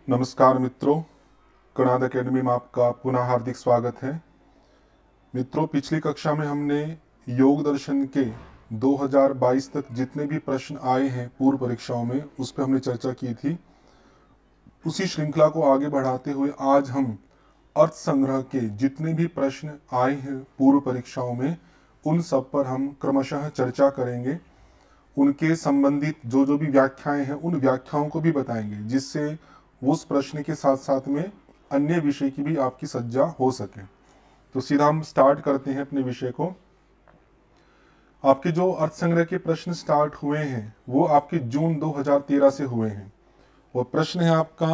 नमस्कार मित्रों, कणाद एकेडमी में आपका पुनः हार्दिक स्वागत है। मित्रों, पिछली कक्षा में हमने योग दर्शन के 2022 तक जितने भी प्रश्न आए हैं पूर्व परीक्षाओं में, उस पर हमने चर्चा की थी। उसी श्रृंखला को आगे बढ़ाते हुए आज हम अर्थ संग्रह के जितने भी प्रश्न आए हैं पूर्व परीक्षाओं में, उन सब पर हम क्रमशः चर्चा करेंगे। उनके संबंधित जो जो भी व्याख्याएं हैं, उन व्याख्याओं को भी बताएंगे, जिससे उस प्रश्न के साथ साथ में अन्य विषय की भी आपकी सज्जा हो सके। तो सीधा हम स्टार्ट करते हैं अपने विषय को। आपके जो अर्थ संग्रह के प्रश्न स्टार्ट हुए हैं वो आपके जून 2013 से हुए हैं। वो प्रश्न है आपका,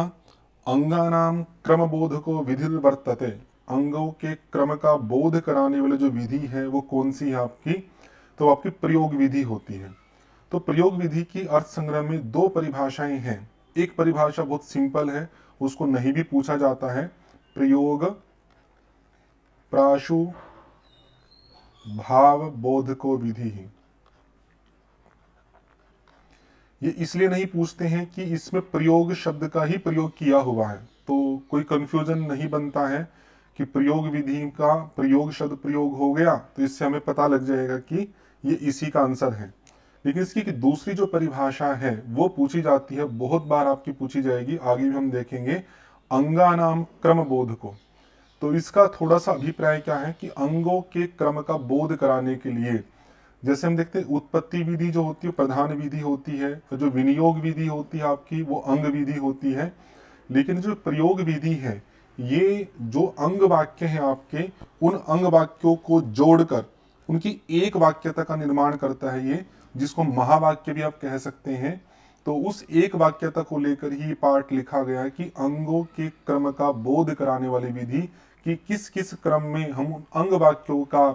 अंगानाम क्रम बोध को विधि वर्तते। अंगों के क्रम का बोध कराने वाली जो विधि है वो कौन सी है आपकी? तो आपकी प्रयोग विधि होती है। तो प्रयोग विधि की अर्थ संग्रह में दो परिभाषाएं हैं। एक परिभाषा बहुत सिंपल है, उसको नहीं भी पूछा जाता है, प्रयोग प्राशु भाव बोध को विधि ही। ये इसलिए नहीं पूछते हैं कि इसमें प्रयोग शब्द का ही प्रयोग किया हुआ है, तो कोई कंफ्यूजन नहीं बनता है कि प्रयोग विधि का प्रयोग शब्द प्रयोग हो गया तो इससे हमें पता लग जाएगा कि ये इसी का आंसर है। लेकिन इसकी कि दूसरी जो परिभाषा है वो पूछी जाती है, बहुत बार आपकी पूछी जाएगी, आगे भी हम देखेंगे, अंगानाम क्रम बोध को। तो इसका थोड़ा सा अभिप्राय क्या है कि अंगों के क्रम का बोध कराने के लिए, जैसे हम देखते हैं उत्पत्ति विधि जो होती है प्रधान विधि होती है, जो विनियोग विधि होती है आपकी वो अंग विधि होती है। लेकिन जो प्रयोग विधि है, ये जो अंग वाक्य है आपके, उन अंग वाक्यों को जोड़कर उनकी एक वाक्यता का निर्माण करता है ये, जिसको महावाक्य भी आप कह सकते हैं। तो उस एक वाक्यता को लेकर ही पाठ लिखा गया है कि अंगों के क्रम का बोध कराने वाली विधि, कि किस किस क्रम में हम अंग वाक्यों का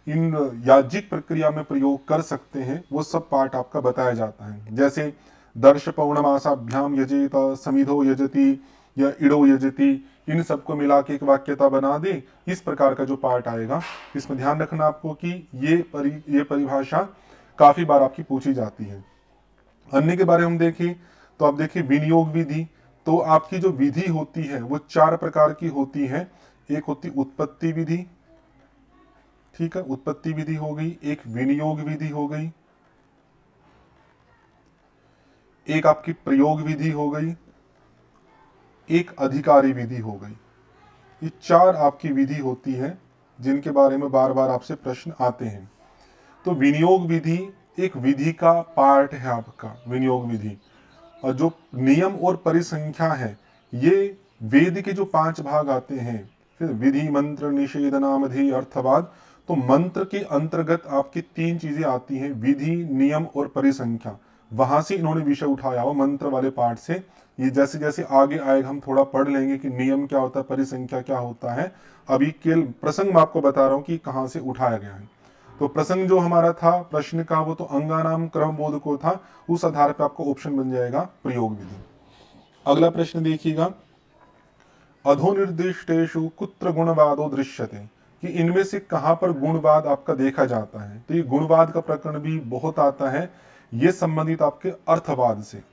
इन याज्ञिक प्रक्रिया में प्रयोग कर सकते हैं, वो सब पाठ आपका बताया जाता है। जैसे दर्श पौर्णमासाभ्याम यजेत, समिधो यजति या इडो यजति, इन सबको मिला के एक वाक्यता बना दे, इस प्रकार का जो पाठ आएगा। इसमें ध्यान रखना आपको कि ये परिभाषा काफी बार आपकी पूछी जाती है। अन्य के बारे में हम देखें तो आप देखिए विनियोग विधि। तो आपकी जो विधि होती है वो चार प्रकार की होती है। एक होती उत्पत्ति विधि, ठीक है, उत्पत्ति विधि हो गई। एक विनियोग विधि हो गई, एक आपकी प्रयोग विधि हो गई, एक अधिकारी विधि हो गई। ये चार आपकी विधि होती है जिनके बारे में बार बार आपसे प्रश्न आते हैं। तो विनियोग विधि एक विधि का पार्ट है आपका, विनियोग विधि। और जो नियम और परिसंख्या है, ये वेद के जो 5 भाग आते हैं, फिर विधि मंत्र निषेध नामधेय अर्थवाद, तो मंत्र के अंतर्गत आपकी 3 चीजें आती हैं, विधि नियम और परिसंख्या। वहां से इन्होंने विषय उठाया हुआ मंत्र वाले पार्ट से। ये जैसे जैसे आगे आएगा हम थोड़ा पढ़ लेंगे कि नियम क्या होता है, परिसंख्या क्या होता है। अभी केवल प्रसंग मैं आपको बता रहा हूं कि कहां से उठाया गया है। तो प्रसंग जो हमारा था प्रश्न का, वो तो अंगानाम क्रम बोध को था। उस आधार पर आपको ऑप्शन बन जाएगा प्रयोग विधि। अगला प्रश्न देखिएगा, अधोनिर्दिष्टेषु कुत्र गुणवादो दृश्यते, कि इनमें से कहां पर गुणवाद आपका देखा जाता है। तो ये गुणवाद का प्रकरण भी बहुत आता है, ये संबंधित आपके अर्थवाद से।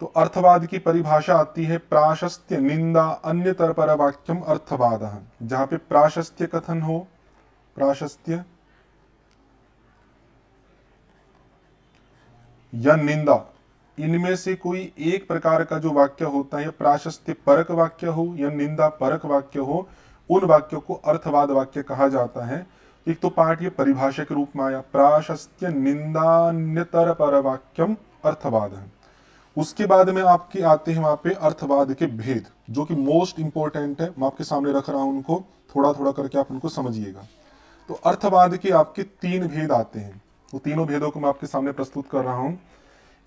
तो अर्थवाद की परिभाषा आती है, प्राशस्त्य निंदा अन्यतर पर वाक्यम अर्थवाद। जहां पे प्राशस्त्य कथन हो, प्राशस्त्य या निंदा, इनमें से कोई एक प्रकार का जो वाक्य होता है, प्राशस्त्य परक वाक्य हो या निंदा परक वाक्य हो, उन वाक्यों को अर्थवाद वाक्य कहा जाता है। एक तो पाठ ये परिभाषा के रूप में आया, प्राशस्त्य निंदान्यतर पर वाक्यम अर्थवाद है। उसके बाद में आपके आते हैं वहां पे अर्थवाद के भेद, जो कि मोस्ट इंपॉर्टेंट है। मैं आपके सामने रख रहा हूं, उनको थोड़ा थोड़ा करके आप उनको समझिएगा। तो अर्थवाद के आपके 3 भेद आते हैं, वो तीनों भेदों को मैं आपके सामने प्रस्तुत कर रहा हूं।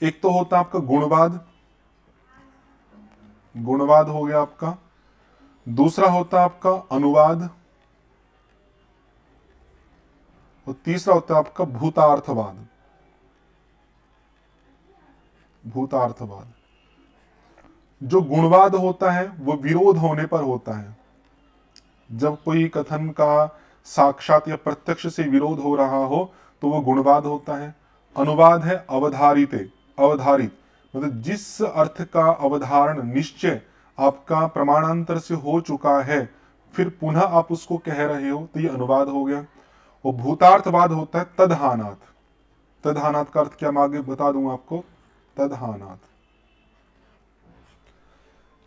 एक तो होता है आपका गुणवाद, गुणवाद हो गया आपका। दूसरा होता है आपका अनुवाद, और तीसरा होता है आपका भूतार्थवाद, भूतार्थवाद। जो गुणवाद होता है वो विरोध होने पर होता है, जब कोई कथन का साक्षात या प्रत्यक्ष से विरोध हो रहा हो तो वो गुणवाद होता है। अनुवाद है अवधारित, अवधारित मतलब जिस अर्थ का अवधारण निश्चय आपका प्रमाणांतर से हो चुका है, फिर पुनः आप उसको कह रहे हो, तो ये अनुवाद हो गया। और भूतार्थवाद होता है तदहानात। तदहानात का अर्थ क्या मैं आगे बता दूंगा आपको। तदहानात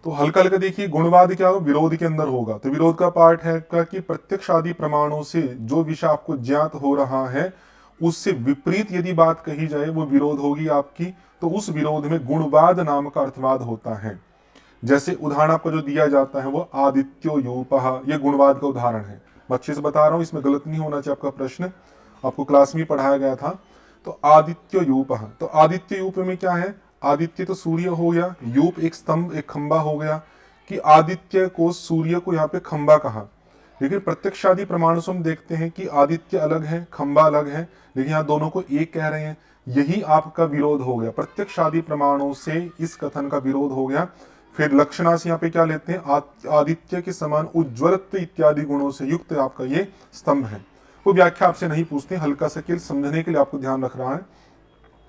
तो हल्का हल्का देखिए, गुणवाद क्या हो, विरोध के अंदर होगा। तो विरोध का पार्ट है का कि प्रत्यक्ष आदि प्रमाणों से जो विषय आपको ज्ञात हो रहा है उससे विपरीत यदि बात कही जाए वो विरोध होगी आपकी, तो उस विरोध में गुणवाद नाम का अर्थवाद होता है। जैसे उदाहरण आपको जो दिया जाता है वो आदित्यो यूपः, ये गुणवाद का उदाहरण है। मैं अच्छे से बता रहा हूं, इसमें गलत नहीं होना चाहिए आपका प्रश्न, आपको क्लास में पढ़ाया गया था। तो आदित्य यूपः, तो आदित्य यूप में क्या है, आदित्य तो सूर्य हो गया, यूप एक स्तंभ एक खंबा हो गया, कि आदित्य को सूर्य को यहाँ पे खंबा कहा। लेकिन प्रत्यक्षादि प्रमाणों से हम देखते हैं कि आदित्य अलग है खंबा अलग है, लेकिन यहाँ दोनों को एक कह रहे हैं। यही आपका विरोध हो गया, प्रत्यक्षादि प्रमाणों से इस कथन का विरोध हो गया। फिर लक्षणा से यहाँ पे क्या लेते हैं, आदित्य के समान उज्ज्वलत्व इत्यादि गुणों से युक्त आपका ये स्तंभ है। वो व्याख्या आपसे नहीं पूछते, हल्का सा केवल समझने के लिए आपको ध्यान रख रहा है।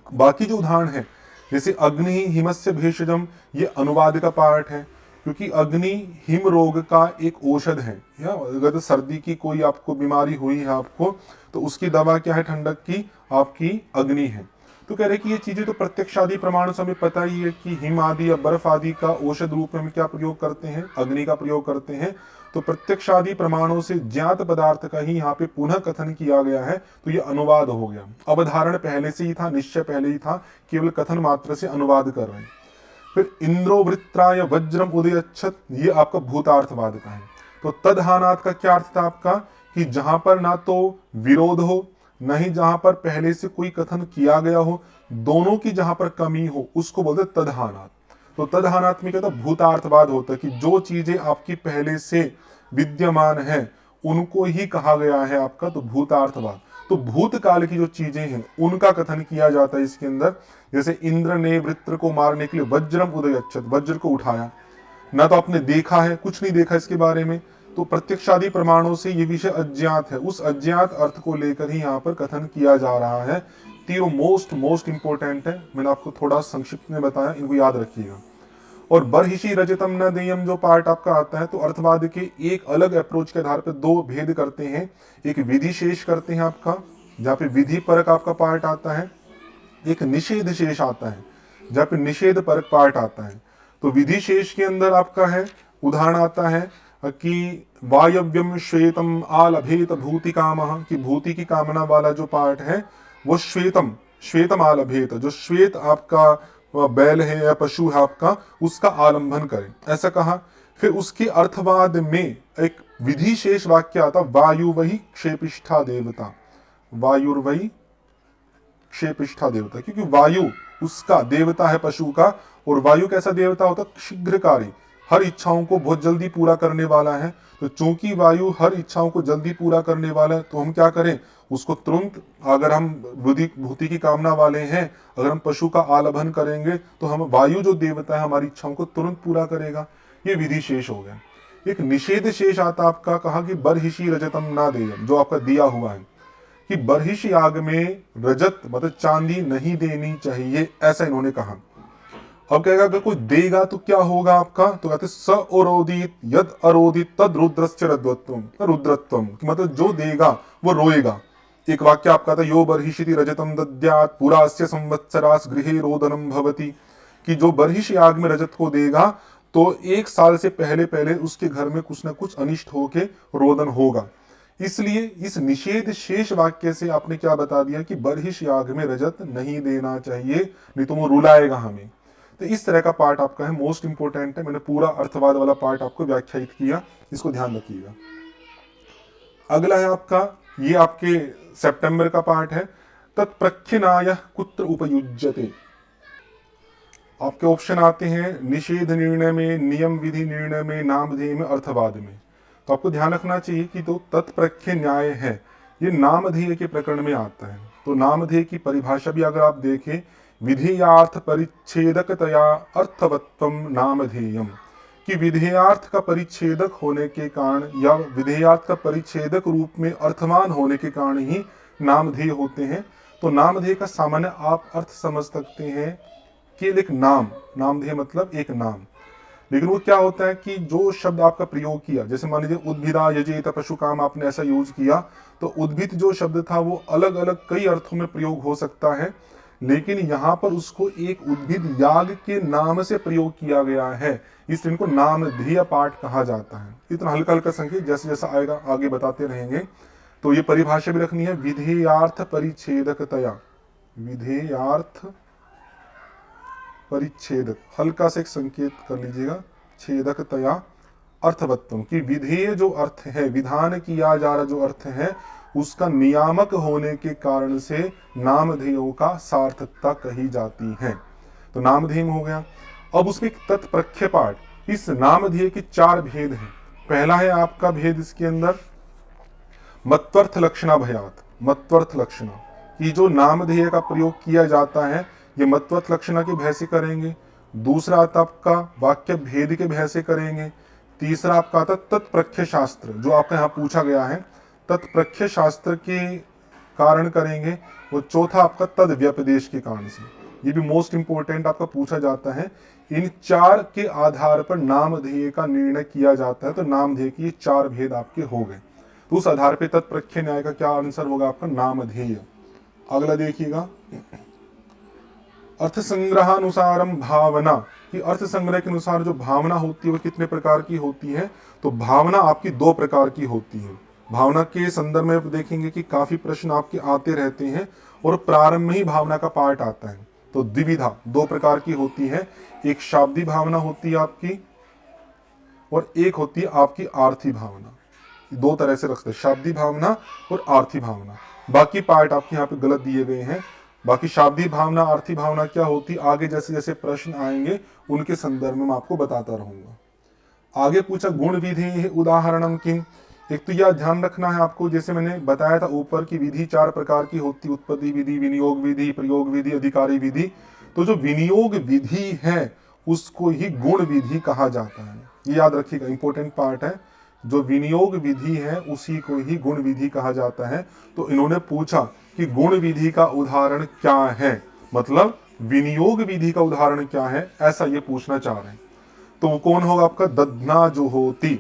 बाकी जो उदाहरण है जैसे अग्नि हिमस्य भेषजम, ये अनुवाद का पार्ट है, क्योंकि अग्नि हिम रोग का एक औषध है। या अगर सर्दी की कोई आपको बीमारी हुई है आपको, तो उसकी दवा क्या है, ठंडक की आपकी अग्नि है। तो कह रहे कि ये चीजें तो प्रत्यक्ष आदि प्रमाण से हमें पता ही है कि हिम आदि या बर्फ आदि का औषध रूप में हम क्या प्रयोग करते हैं, अग्नि का प्रयोग करते हैं। तो प्रत्यक्ष आदि प्रमाणों से ज्ञात पदार्थ का ही यहाँ पे पुनः कथन किया गया है, तो ये अनुवाद हो गया। अवधारण पहले से ही था, निश्चय पहले ही था, केवल कथन मात्र से अनुवाद कर रहे हैं। फिर इंद्रो वृत्राय वज्रम उदयच्छत, ये आपका भूतार्थवाद का है। तो तदहानात का क्या अर्थ था आपका, कि जहां पर ना तो विरोध हो, न ही जहां पर पहले से कोई कथन किया गया हो, दोनों की जहां पर कमी हो उसको बोलते तदहानात। तो तदहानात में क्या होता है, भूतार्थवाद होता है, कि जो चीजें आपकी पहले से विद्यमान है उनको ही कहा गया है आपका तो भूतार्थवाद। तो भूतकाल की जो चीजें हैं उनका कथन किया जाता है इसके अंदर। जैसे इंद्र ने वृत्र को मारने के लिए वज्रम उदयच्छत, वज्र को उठाया, ना तो आपने देखा है, कुछ नहीं देखा इसके बारे में, तो प्रत्यक्षादि प्रमाणों से ये विषय अज्ञात है, उस अज्ञात अर्थ को लेकर ही यहाँ पर कथन किया जा रहा है। तीनों मोस्ट इंपोर्टेंट है, मैंने आपको थोड़ा संक्षिप्त में बताया, इनको याद रखिएगा। और बरहिषि रजतम न देयम जो पार्ट आपका आता है, तो अर्थवाद के एक अलग अप्रोच के आधार पर दो भेद करते हैं। एक विधि शेष करते हैं आपका, जहाँ पे विधि परक आपका पार्ट आता है, एक निषेध शेष आता है जहाँ पे निषेध परक पार्ट आता है। तो विधि शेष के अंदर आपका है, उदाहरण आता है कि वायव्यम श्वेतम आलभेत भूति कामः, कि भूति की कामना वाला जो पार्ट है वो श्वेतम आलभेत, जो श्वेत आपका बैल है या पशु है आपका, उसका आलंबन करें, ऐसा कहा। फिर उसके अर्थवाद में एक विधि शेष वाक्य आता, वायु वही क्षेपिष्ठा देवता, वायुर्वही क्षेपिष्ठा देवता, क्योंकि वायु उसका देवता है पशु का, और वायु कैसा देवता होता, शीघ्रकारी, हर इच्छाओं को बहुत जल्दी पूरा करने वाला है। तो चूंकि वायु हर इच्छाओं को जल्दी पूरा करने वाला है, तो हम क्या करें, उसको तुरंत, अगर हम भूति की कामना वाले हैं, अगर हम पशु का आलभन करेंगे तो हम, वायु जो देवता है हमारी इच्छाओं को तुरंत पूरा करेगा। ये विधि शेष हो गया। एक निषेध शेष आता आपका, कहा कि बरहिषि रजतम ना देयम, जो आपका दिया हुआ है कि बरहिषि याग में रजत मतलब चांदी नहीं देनी चाहिए, ऐसा इन्होंने कहा। अब कहेगा अगर कोई देगा तो क्या होगा आपका, तो कहते स अरोदित यद अरोदित तद रुद्रस्य रुद्रत्वम, मतलब जो देगा वो रोएगा। एक वाक्य आपका था, यो बर्हिषिति रजतम दद्यात् पुरास्य संवत्सरास गृहे रोदनम भवति, कि जो बर्हिष याग में रजत को देगा तो एक साल से पहले पहले उसके घर में कुछ ना कुछ अनिष्ट होके रोदन होगा। इसलिए इस निषेध शेष वाक्य से आपने क्या बता दिया कि बर्हिष याग में रजत नहीं देना चाहिए, नहीं तो वो रुलाएगा हमें। तो इस तरह का पार्ट आपका है, मोस्ट इंपोर्टेंट है। मैंने पूरा अर्थवाद वाला पार्ट आपको व्याख्यायित किया, इसको ध्यान रखिएगा। अगला है आपका, ये आपके सितंबर का पार्ट है, तत्प्रख्यनाय कुत्र उपयुज्यते। आपके ऑप्शन आते हैं निषेध निर्णय में, नियम विधि निर्णय में, नामधेय में, अर्थवाद में। तो आपको ध्यान रखना चाहिए कि जो तत्प्रख्य न्याय है ये नामधेय के प्रकरण में आता है। तो नामधेय की परिभाषा भी अगर आप देखें, विधेयार्थ परिच्छेदकतया अर्थवत्वम नामधेयम, कि विधेयार्थ का परिच्छेदक होने के कारण या विधेयार्थ का परिच्छेदक रूप में अर्थवान होने के कारण ही नामधेय होते हैं। तो नामधेय का सामान्य आप अर्थ समझ सकते हैं केवल एक नाम, नामधेय मतलब एक नाम। लेकिन वो क्या होता है कि जो शब्द आपका प्रयोग किया, जैसे मान लीजिए उद्भिदा यजेत पशु काम आपने ऐसा यूज किया, तो उद्भिद जो शब्द था वो अलग अलग कई अर्थों में प्रयोग हो सकता है, लेकिन यहाँ पर उसको एक उद्भिद याग के नाम से प्रयोग किया गया है, इसलिए इनको नामधेय पाठ कहा जाता है। इतना हल्का हल्का संकेत जैसे जैसा आएगा आगे बताते रहेंगे। तो ये परिभाषा भी रखनी है, विधेयार्थ परिच्छेदकतया, विधेयार्थ परिच्छेदक, हल्का से एक संकेत कर लीजिएगा, छेदकतया अर्थवत्तम, कि विधेय जो अर्थ है, विधान किया जा रहा जो अर्थ है, उसका नियामक होने के कारण से नामधेयों का सार्थकता कही जाती है। तो नामधेय हो गया। अब उसमें एक तत्प्रख्य पाठ। इस नामधेय के 4 भेद हैं। पहला है आपका भेद इसके अंदर मत्वर्थ लक्षणा भयात, मत्वर्थ लक्षणा, कि जो नामधेय का प्रयोग किया जाता है ये मत्वर्थ लक्षणा के भय से करेंगे। दूसरा आता आपका वाक्य भेद के भय से करेंगे। तीसरा आपका आता तत्प्रख्य शास्त्र, जो आपका यहाँ पूछा गया है, तत्प्रख्य शास्त्र के कारण करेंगे। वो चौथा आपका तद व्यपदेश के कारण से, ये भी मोस्ट इंपोर्टेंट आपका पूछा जाता है। इन 4 के आधार पर नामधेय का निर्णय किया जाता है। तो नामधेय के 4 भेद आपके हो गए। तो उस आधार पे तत्प्रख्य न्याय का क्या आंसर होगा आपका, नामधेय। अगला देखिएगा, अर्थ संग्रहानुसारम भावना, कि अर्थ संग्रह के अनुसार जो भावना होती है वो कितने प्रकार की होती है। तो भावना आपकी 2 प्रकार की होती है। भावना के संदर्भ में देखेंगे कि काफी प्रश्न आपके आते रहते हैं और प्रारंभ में ही भावना का पार्ट आता है। तो द्विविधा 2 प्रकार की होती है, एक शाब्दी भावना होती है आपकी, और एक होती है आपकी आर्थी भावना। 2 तरह से रखते हैं, शाब्दी भावना और आर्थी भावना। बाकी पार्ट आपके यहाँ पे गलत दिए गए हैं। बाकी शाब्दी भावना, आर्थी भावना क्या होती, आगे जैसे जैसे प्रश्न आएंगे उनके संदर्भ में मैं आपको बताता रहूंगा। आगे पूछा गुण विधि उदाहरणम किम। एक तो यह ध्यान रखना है आपको, जैसे मैंने बताया था ऊपर की विधि 4 प्रकार की होती, उत्पत्ति विधि, विनियोग विधि, प्रयोग विधि, अधिकारी विधि। तो जो विनियोग विधि है उसको ही गुण विधि कहा जाता है। ये याद रखिएगा, इंपॉर्टेंट पार्ट है। जो विनियोग विधि है उसी को ही गुण विधि कहा जाता है। तो इन्होंने पूछा कि गुण विधि का उदाहरण क्या है, मतलब विनियोग विधि का उदाहरण क्या है, ऐसा ये पूछना चाह रहे हैं। तो वो कौन होगा आपका, दधना जो होती,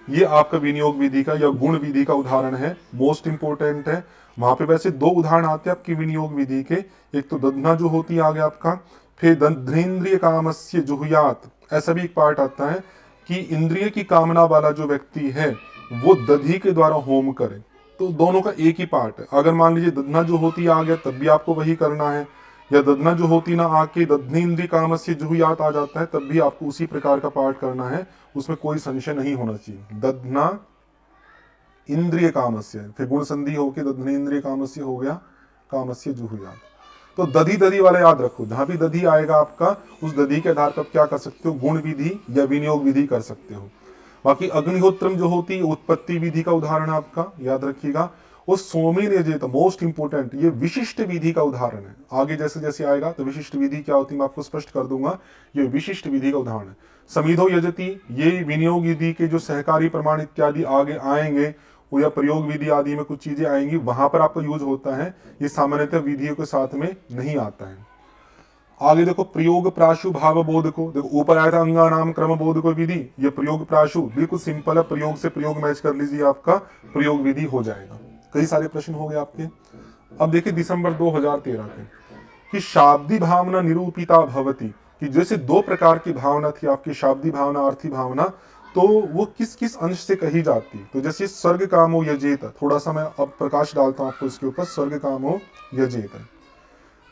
ये आपका विनियोग विधि का या गुण विधि का उदाहरण है, मोस्ट इंपोर्टेंट है। वहां पे वैसे 2 उदाहरण आते हैं आपकी विनियोग विधि के, एक तो दधना जो होती आ गया आपका, फिर दध्नेन्द्रिय कामस्य जुहुयात, ऐसा भी एक पार्ट आता है कि इंद्रिय की कामना वाला जो व्यक्ति है वो दधी के द्वारा होम करे। तो दोनों का एक ही पार्ट है। अगर मान लीजिए दधना जो होती आ गया तब भी आपको वही करना है, या दधना जो होती ना आके दध्नेन्द्रिय कामस्य जुहुयात आ जाता है तब भी आपको उसी प्रकार का पार्ट करना है, उसमें कोई संशय नहीं होना चाहिए। दधना इंद्रिय कामस्य, फिर गुण संधि होके दध्नेन्द्रिय कामस्य हो गया कामस्य जुहुयात। तो दधी दधी वाला याद रखो, जहां भी दधी आएगा आपका उस दधी के आधार पर आप क्या कर सकते हो, गुण विधि या विनियोग विधि कर सकते हो। बाकी अग्निहोत्रम जो होती है उत्पत्ति विधि का उदाहरण आपका याद रखिएगा। और सोमेन यजेत, मोस्ट इंपोर्टेंट, ये विशिष्ट विधि का उदाहरण है। आगे जैसे जैसे आएगा तो विशिष्ट विधि क्या होती है मैं आपको स्पष्ट कर दूंगा। ये विशिष्ट विधि का उदाहरण है। समिधो यजति, ये विनियोग विधि के जो सहकारी प्रमाण इत्यादि आगे आएंगे, या प्रयोग विधि आदि में कुछ चीजें आएंगी, वहां पर आपका यूज होता है। ये सामान्यतः विधियों के साथ में नहीं आता है। आगे देखो प्रयोग प्राशु भाव बोध को, देखो ऊपर आया था अंगा नाम क्रम बोध को विधि, ये प्रयोग प्राशु बिल्कुल सिंपल है, प्रयोग से प्रयोग मैच कर लीजिए, आपका प्रयोग विधि हो जाएगा। कई सारे प्रश्न हो गए आपके। अब देखिए दिसंबर 2013 के, कि शाब्दी भावना निरूपिता भवती, कि जैसे 2 प्रकार की भावना थी आपकी, शाब्दी भावना, अर्थी भावना, तो वो किस किस अंश से कही जाती। तो जैसे स्वर्ग कामो यजेत, थोड़ा सा मैं अब प्रकाश डालता हूं आपको इसके ऊपर, स्वर्ग कामो यजेत।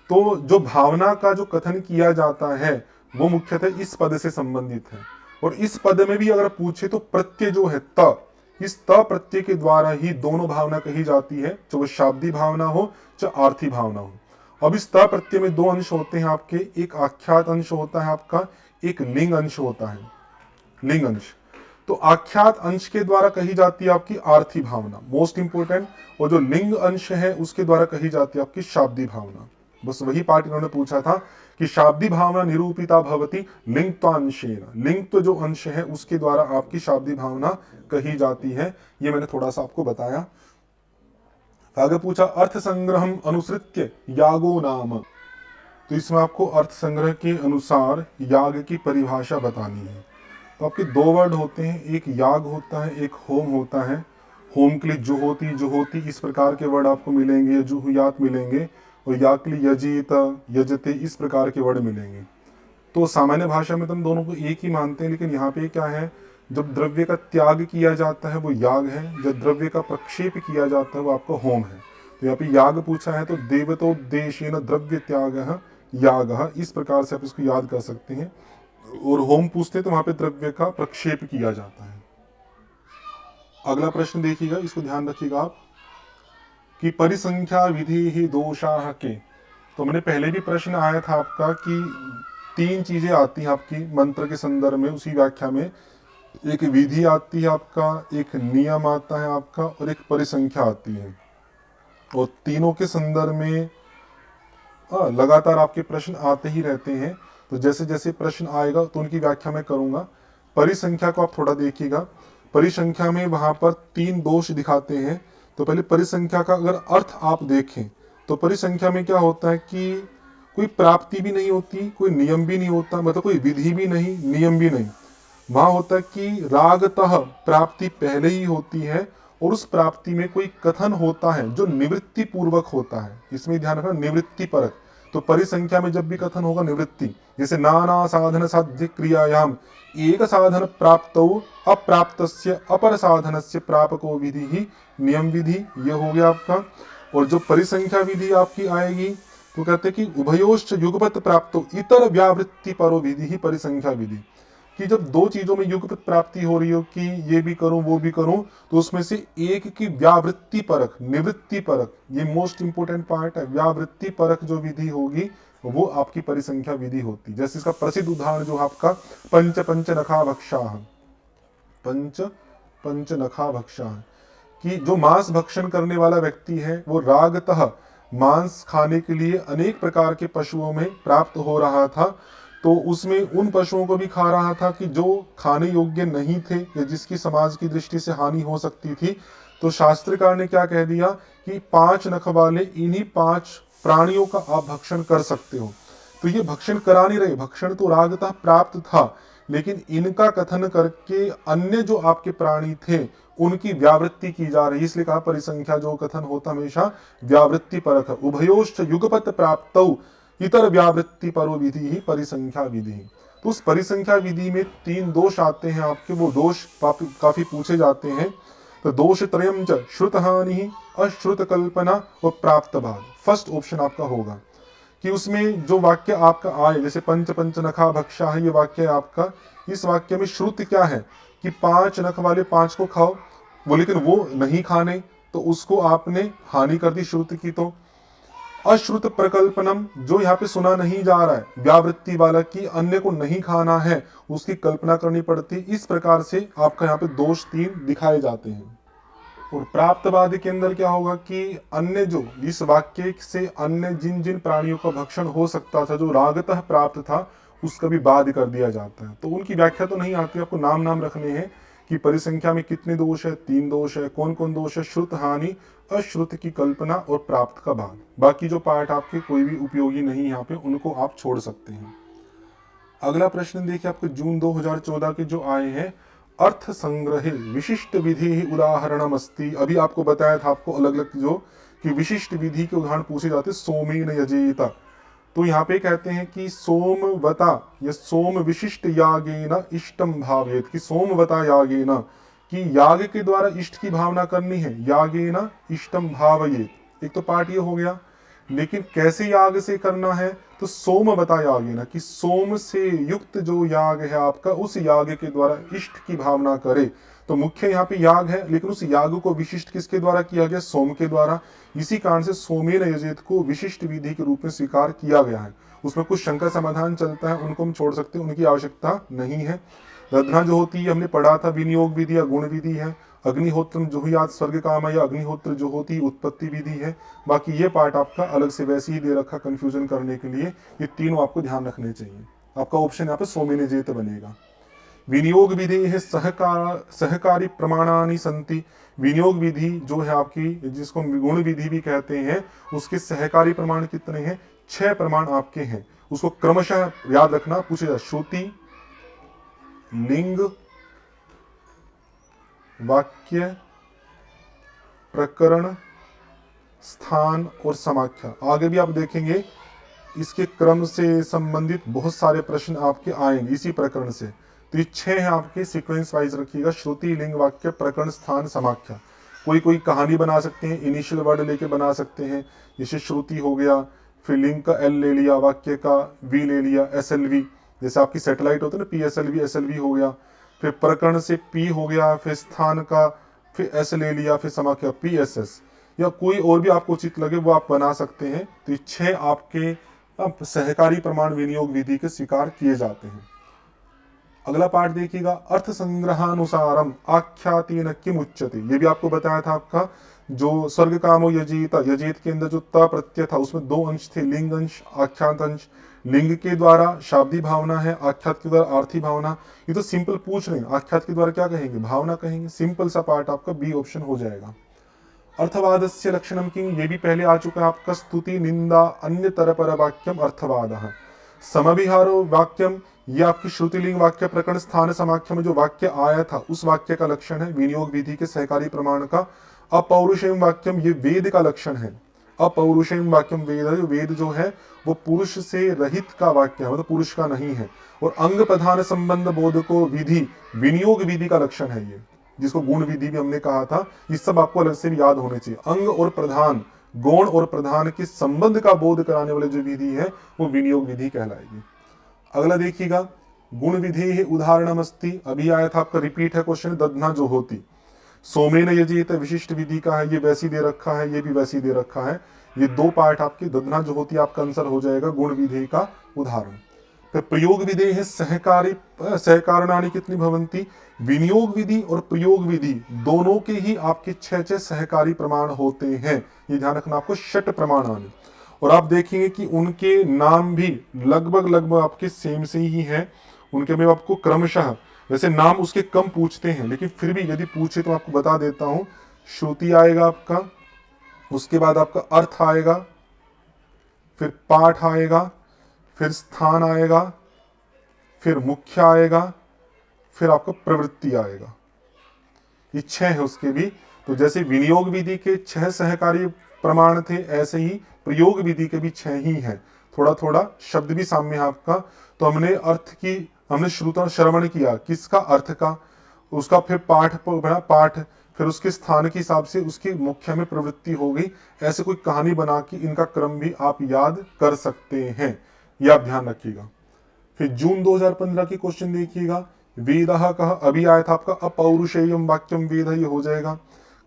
तो जो भावना का जो कथन किया जाता है वो मुख्यतः इस पद से संबंधित है। और इस पद में भी अगर पूछे तो प्रत्यय जो है त, इस त प्रत्यय के द्वारा ही दोनों भावना कही जाती है, चाहे वो शाब्दी भावना हो चाहे आर्थी भावना हो। अब इस त प्रत्यय में 2 अंश होते हैं आपके, एक आख्यात अंश होता है आपका, एक लिंग अंश होता है, लिंग अंश। तो आख्यात अंश के द्वारा कही जाती है आपकी आर्थी भावना, मोस्ट इंपोर्टेंट, और जो लिंग अंश है उसके द्वारा कही जाती है आपकी शाब्दी भावना। बस वही पार्ट इन्होंने पूछा था कि शाब्दी भावना निरूपिता भवती लिंगत्वांशेन, लिंग तो जो अंश है उसके द्वारा आपकी शाब्दी भावना कही जाती है। ये मैंने थोड़ा सा आपको बताया। आगे पूछा अर्थ संग्रहम अनुसृत्य यागो नाम, तो इसमें आपको अर्थ संग्रह के अनुसार याग की परिभाषा बतानी है। तो आपके दो वर्ड होते हैं, एक याग होता है, एक होम होता है। होम के लिए जुहोती इस प्रकार के वर्ड आपको मिलेंगे, जुहुयात मिलेंगे, और याग के लिए यजीत यजते इस प्रकार के वर्ड मिलेंगे। तो सामान्य भाषा में तो हम दोनों को एक ही मानते हैं, लेकिन यहाँ पे क्या है, जब द्रव्य का त्याग किया जाता है वो याग है, जब द्रव्य का प्रक्षेप किया जाता है वो आपका होम है। तो यहाँ पे याग पूछा है तो देवतोद्देश्येन द्रव्य त्याग याग, इस प्रकार से आप इसको याद कर सकते हैं। और होम पूछते हैं तो वहां पे द्रव्य का प्रक्षेप किया जाता है। अगला प्रश्न देखिएगा, इसको ध्यान रखिएगा आप, कि परिसंख्या विधि ही दोषाः के। तो मैंने पहले भी प्रश्न आया था आपका कि तीन चीजें आती हैं आपकी मंत्र के संदर्भ में, उसी व्याख्या में। एक विधि आती है आपका, एक नियम आता है आपका, और एक परिसंख्या आती है। और तीनों के संदर्भ में लगातार आपके प्रश्न आते ही रहते हैं। तो जैसे जैसे प्रश्न आएगा तो उनकी व्याख्या मैं करूंगा। परिसंख्या को आप थोड़ा देखिएगा। परिसंख्या में वहां पर तीन दोष दिखाते हैं। तो पहले परिसंख्या का अगर अर्थ आप देखें तो परिसंख्या में क्या होता है कि कोई प्राप्ति भी नहीं होती, कोई नियम भी नहीं होता, मतलब कोई विधि भी नहीं, नियम भी नहीं। वहां होता है कि रागतः प्राप्ति पहले ही होती है, और उस प्राप्ति में कोई कथन होता है जो निवृत्ति पूर्वक होता है। इसमें ध्यान रखना, निवृत्ति परक। तो परिसंख्या में जब भी कथन होगा निवृत्ति, जैसे नाना साधन साध्य क्रियायाम एक साधन प्राप्तौ अप्राप्तस्य अपर साधनस्य प्रापको विधि ही नियम विधि, ये हो गया आपका। और जो परिसंख्या विधि आपकी आएगी तो कहते हैं कि उभयोश्च युगपत प्राप्तो इतर व्यावृत्ति परो विधि ही परिसंख्या विधि, कि जब दो चीजों में युगपत प्राप्ति हो रही हो कि ये भी करूं वो भी करूं, तो उसमें से एक की व्यावृत्ति परक, निवृत्ति परक, ये मोस्ट इंपोर्टेंट पार्ट है। व्यावृत्ति परक जो विधि होगी वो आपकी परिसंख्या विधि होती। जैसे इसका प्रसिद्ध उदाहरण जो आपका पंच नखा भक्षाः, पंच नखा भक्षाः, कि जो मांस भक्षण करने वाला व्यक्ति है वो रागतः मांस खाने के लिए अनेक प्रकार के पशुओं में प्राप्त हो रहा था, तो उसमें उन पशुओं को भी खा रहा था कि जो खाने योग्य नहीं थे या जिसकी समाज की दृष्टि से हानि हो सकती थी। तो शास्त्रकार ने क्या कह दिया कि 5 नख वाले इन्हीं 5 प्राणियों का आप भक्षण कर सकते हो। तो ये भक्षण करा नहीं रहे, भक्षण तो रागतः प्राप्त था, लेकिन इनका कथन करके अन्य जो आपके प्राणी थे उनकी व्यावृत्ति की जा रही, इसलिए कहा परिसंख्या जो कथन होता हमेशा व्यावृत्ति परक है। उभयोश्च युगपत प्राप्तौ इतर व्यावृत्ति परो विधि ही परिसंख्या विधि। तो उस परिसंख्या विधि में तीन दोष आते हैं आपके, वो दोष काफी पूछे जाते हैं। तो दोष त्रयम च श्रुत हानि, अश्रुत कल्पना और प्राप्त भाग। फर्स्ट ऑप्शन आपका होगा कि उसमें जो वाक्य आपका आए, जैसे पंच नखा भक्षा है, ये वाक्य है आपका। इस वाक्य में श्रुत क्या है कि 5 नख वाले 5 को खाओ, वो लेकिन वो नहीं खाने, तो उसको आपने हानि कर दी श्रुत की। तो अश्रुत प्रकल्पनम, जो यहाँ पे सुना नहीं जा रहा है, व्यावृत्ति वाला की अन्य को नहीं खाना है, उसकी कल्पना करनी पड़ती। इस प्रकार से आपका यहाँ पे दोष 3 दिखाए जाते हैं। और प्राप्तवाद के अंदर क्या होगा कि अन्य जो इस वाक्य से अन्य जिन जिन प्राणियों का भक्षण हो सकता था, जो रागतः प्राप्त था, उसका भी बाध कर दिया जाता है। तो उनकी व्याख्या तो नहीं आती, आपको नाम रखने हैं कि परिसंख्या में कितने दोष है, 3 दोष है। कौन कौन दोष है? श्रुत हानि, अश्रुत की कल्पना और प्राप्त का भाग। बाकी जो पार्ट आपके कोई भी उपयोगी नहीं, यहाँ पे उनको आप छोड़ सकते हैं। अगला प्रश्न देखिए, आपको जून 2014 के जो आए हैं, अर्थ संग्रहे विशिष्ट विधि ही उदाहरणम अस्ति। अभी आपको बताया था आपको अलग अलग जो कि विशिष्ट विधि के उदाहरण पूछे जाते, सोमेन यजेत। तो यहाँ पे कहते हैं कि सोमवता या सोम विशिष्ट यागेन इष्टम भावेत, कि सोमवता यागेन, कि याग के द्वारा इष्ट की भावना करनी है, यागेन इष्टम भावयेत। एक तो पार्ट ये हो गया, लेकिन कैसे याग से करना है? तो सोमवता यागेन, कि सोम से युक्त जो याग है आपका, उस याग के द्वारा इष्ट की भावना करे। तो मुख्य यहाँ पे याग है, लेकिन उस याग को विशिष्ट किसके द्वारा किया गया? सोम के द्वारा। इसी कारण से सोमेन यजेत को विशिष्ट विधि के रूप में स्वीकार किया गया है। उसमें कुछ शंका समाधान चलता है, उनको हम छोड़ सकते हैं, उनकी आवश्यकता नहीं है। रधना जो होती है हमने पढ़ा था, विनियोग विधि या गुण विधि है। अग्निहोत्र जुहुयात स्वर्ग काम या अग्निहोत्र जो होती है उत्पत्ति विधि है। बाकी ये पार्ट आपका अलग से वैसे ही दे रखा कंफ्यूजन करने के लिए। ये तीनों आपको ध्यान रखने चाहिए। आपका ऑप्शन यहाँ पे सोमेन यजेत बनेगा। विनियोग विधि है सहकारी प्रमाणानि संति। विनियोग विधि जो है आपकी, जिसको गुण विधि भी कहते हैं, उसके सहकारी प्रमाण कितने हैं? 6 प्रमाण आपके हैं, उसको क्रमशः याद रखना, पूछेगा श्रुति, लिंग, वाक्य, प्रकरण, स्थान और समाख्या। आगे भी आप देखेंगे इसके क्रम से संबंधित बहुत सारे प्रश्न आपके आएंगे इसी प्रकरण से। तो ये 6 है आपके, सीक्वेंस वाइज रखिएगा, श्रुति, लिंग, वाक्य, प्रकरण, स्थान, समाख्या। कोई कहानी बना सकते हैं, इनिशियल वर्ड लेके बना सकते हैं, जैसे श्रुति हो गया, फिर लिंग का एल ले लिया, वाक्य का वी ले लिया, SLV, जैसे आपकी सैटेलाइट होता है ना, PSLV SLV हो गया, फिर प्रकरण से P हो गया, फिर स्थान का फिर S ले लिया, फिर समाख्या PSS, या कोई और भी आपको उचित लगे वो आप बना सकते हैं। तो ये 6 आपके अब सहकारी प्रमाण विनियोग विधि के स्वीकार किए जाते हैं। अगला पाठ देखिएगा, अर्थ संग्रहानुसारम आख्यातेन किम उच्यते। ये भी आपको बताया था, आपका जो स्वर्ग कामो यजेत, यजेत के अंदर जो त प्रत्यय था उसमें 2 अंश थे, लिंग अंश, आख्यात अंश। लिंग के द्वारा शाब्दी भावना है, आख्यात के द्वारा आर्थी भावना। ये तो सिंपल पूछ रहे हैं, आख्यात के द्वारा क्या कहेंगे, भावना कहेंगे। सिंपल सा पार्ट आपका बी ऑप्शन हो जाएगा। अर्थवादस्य लक्षणम किम, ये भी पहले आ चुका है आपका, स्तुति, निंदा, अन्यतर पर वाक्यम अर्थवादः। समभिहारो वाक्यम, ये आपकी श्रुतिलिंग, वाक्य, प्रकरण, स्थान, समाख्या में जो वाक्य आया था उस वाक्य का लक्षण है विनियोग विधि के सहकारी प्रमाण का। अपौरुषेयम वाक्यम, ये वेद का लक्षण है। अपौरुषेयम वाक्यम वेद, वेद जो है वो पुरुष से रहित का वाक्य है, मतलब पुरुष का नहीं है। और अंग प्रधान संबंध बोध को विधि, विनियोग विधि का लक्षण है ये, जिसको गुण विधि भी हमने कहा था। ये सब आपको अलग से भी याद होने चाहिए। अंग और प्रधान, गौण और प्रधान के संबंध का बोध कराने वाली जो विधि है वो विनियोग विधि कहलाएगी। अगला देखिएगा, गुण विधि है उदाहरणमस्ति, अभी आया था आपका, रिपीट है क्वेश्चन, दधना जो होती। सोमेन यजेत विशिष्ट विधि का है, ये वैसी दे रखा है, ये भी वैसी दे रखा है। ये 2 पार्ट आपके, दधना जो होती है आपका आंसर हो जाएगा गुण विधि का उदाहरण। फिर प्रयोग विधि है सहकारी, सहकारणानि कितनी भवंती। विनियोग विधि और प्रयोग विधि दोनों के ही आपके 6 सहकारी प्रमाण होते हैं। ये ध्यान रखना आपको, षट प्रमाणानि। और आप देखेंगे कि उनके नाम भी लगभग आपके सेम से ही हैं। उनके में आपको क्रमशः, वैसे नाम उसके कम पूछते हैं लेकिन फिर भी यदि पूछे तो आपको बता देता हूं। श्रुति आएगा आपका, उसके बाद आपका अर्थ आएगा, फिर पाठ आएगा, फिर स्थान आएगा, फिर मुख्य आएगा, फिर आपका प्रवृत्ति आएगा। ये 6 है उसके भी। तो जैसे विनियोग विधि के 6 सहकारी प्रमाण थे, ऐसे ही प्रयोग विधि के भी 6 ही हैं। थोड़ा थोड़ा शब्द भी सामने है आपका। तो हमने अर्थ की, हमने श्रुत श्रवण किया किसका, अर्थ का, उसका फिर पाठ पढ़ा, पाठ, फिर उसके स्थान के हिसाब से उसकी मुख्य में प्रवृत्ति हो गई। ऐसे कोई कहानी बना के इनका क्रम भी आप याद कर सकते हैं, ये आप ध्यान रखिएगा। फिर जून 2015 की क्वेश्चन देखिएगा, वेदः कह, अभी आया था आपका, अपौरुषेयम वाक्यम वेद, ये हो जाएगा।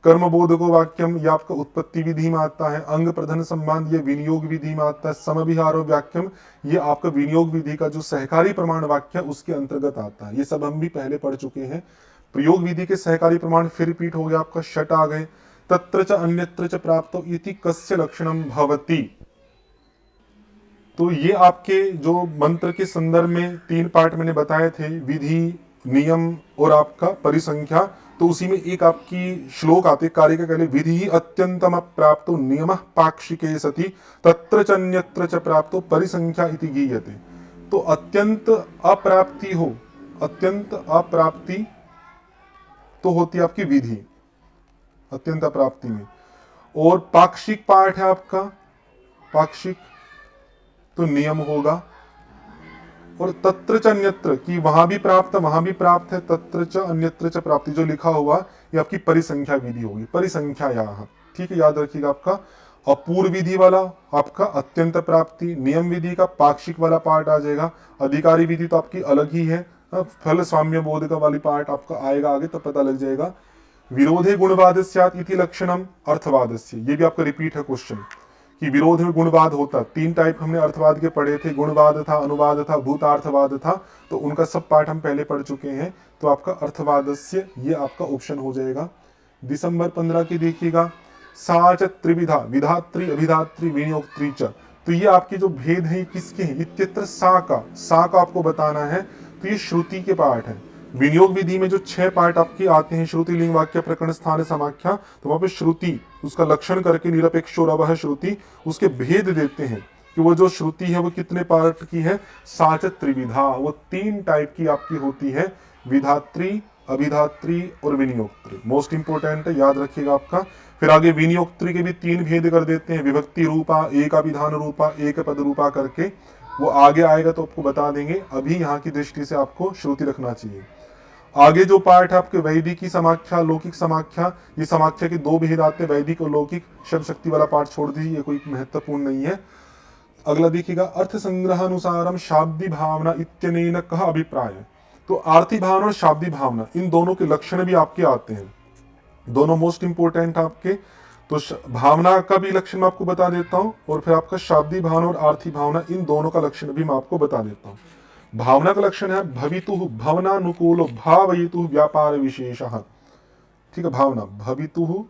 कर्मबोधको वाक्यम, ये आपका उत्पत्ति विधि में आता है। अंग प्रधन संबंध, ये विनियोग विधि में आता है। समभिहारो वाक्यम, ये आपका विनियोग विधि का जो सहकारी प्रमाण वाक्य उसके अंतर्गत आता है। ये सब हम भी पहले पढ़ चुके हैं। प्रयोग विधि के सहकारी प्रमाण फिर रिपीट हो गया आपका, षट आ गए। तत्र च अन्यत्र च प्राप्तो इति कस्य लक्षणम भवति। तो ये आपके जो मंत्र के संदर्भ में 3 पार्ट मैंने बताए थे, विधि, नियम और आपका परिसंख्या। तो उसी में एक आपकी श्लोक आते, कार्य का कहले, विधि अत्यंतम प्राप्तो नियमः पाक्षिके सति तत्र च अन्यत्र च प्राप्तो परिसंख्या इति गीयते। तो अत्यंत अप्राप्ति हो, अत्यंत अप्राप्ति तो होती है आपकी विधि, अत्यंत अप्राप्ति में। और पाक्षिक पार्ट है आपका, पाक्षिक तो नियम होगा। और तत्र च अन्यत्र, कि वहां भी प्राप्त, वहां भी प्राप्त है, तत्र च अन्यत्र च प्राप्ति जो लिखा हुआ ये आपकी परिसंख्या विधि होगी, परिसंख्या यहाँ, ठीक है, याद रखिएगा। आपका अपूर्व विधि वाला आपका अत्यंत प्राप्ति, नियम विधि का पाक्षिक वाला पार्ट आ जाएगा। अधिकारी विधि तो आपकी अलग ही है, फल स्वाम्य बोध का वाली पार्ट आपका आएगा आगे, तब पता लग जाएगा। विरोधे गुणवादस्यात् इति लक्षणम अर्थवादस्य, ये भी आपका रिपीट है क्वेश्चन कि विरोध में गुणवाद होता। 3 टाइप हमने अर्थवाद के पढ़े थे, गुणवाद था, अनुवाद था, भूतार्थवाद था। तो उनका सब पार्ट हम पहले पढ़ चुके हैं। तो आपका अर्थवादस्य ये आपका ऑप्शन हो जाएगा। दिसंबर 15 की देखिएगा, सा च त्रिविधा, विधात्री, अभिधात्री, विनियोक्त्री च। तो ये आपके जो भेद है किसके हैं, इत्यत्र सा का आपको बताना है। तो ये श्रुति के पार्ट है। विनियोग विधि में जो 6 पार्ट आपके आते हैं, श्रुति, लिंग, वाक्य, प्रकरण, स्थान, समाख्या, तो वहां पे श्रुति उसका लक्षण करके निरपेक्षो रवः श्रुति उसके भेद देते हैं कि वो जो श्रुति है वो कितने पार्ट की है, साच त्रिविधा, वो 3 टाइप की आपकी होती है, विधात्री, अभिधात्री और विनियोक्त्री। मोस्ट इंपोर्टेंट है, याद रखिएगा आपका। फिर आगे विनियोक्त्री के भी 3 भेद कर देते हैं, विभक्ति रूपा, एक अभिधान रूपा, एक पद रूपा करके, वो आगे आएगा तो आपको बता देंगे। अभी यहाँ की दृष्टि से आपको श्रुति रखना चाहिए। आगे जो पार्ट है आपके वैदिक की समाख्या, लौकिक समाख्या, ये समाख्या के 2 भेद आते हैं, वैदिक और लौकिक। शब्द शक्ति वाला पार्ट छोड़ दीजिए, ये कोई महत्वपूर्ण नहीं है। अगला देखिएगा, अर्थ संग्रहानुसारम शाब्दी भावना इत्यनेन कह अभिप्राय। तो आर्थिक भावना और शाब्दी भावना, इन दोनों के लक्षण भी आपके आते हैं, दोनों मोस्ट इंपोर्टेंट आपके। तो भावना का भी लक्षण मैं आपको बता देता हूं, और फिर आपका शाब्दी भावना और आर्थिक भावना, इन दोनों का लक्षण भी मैं आपको बता देता हूं। भावना का लक्षण है भवितु भवनानुकूल भावयितु व्यापार विशेषः। ठीक है, भावना भवितु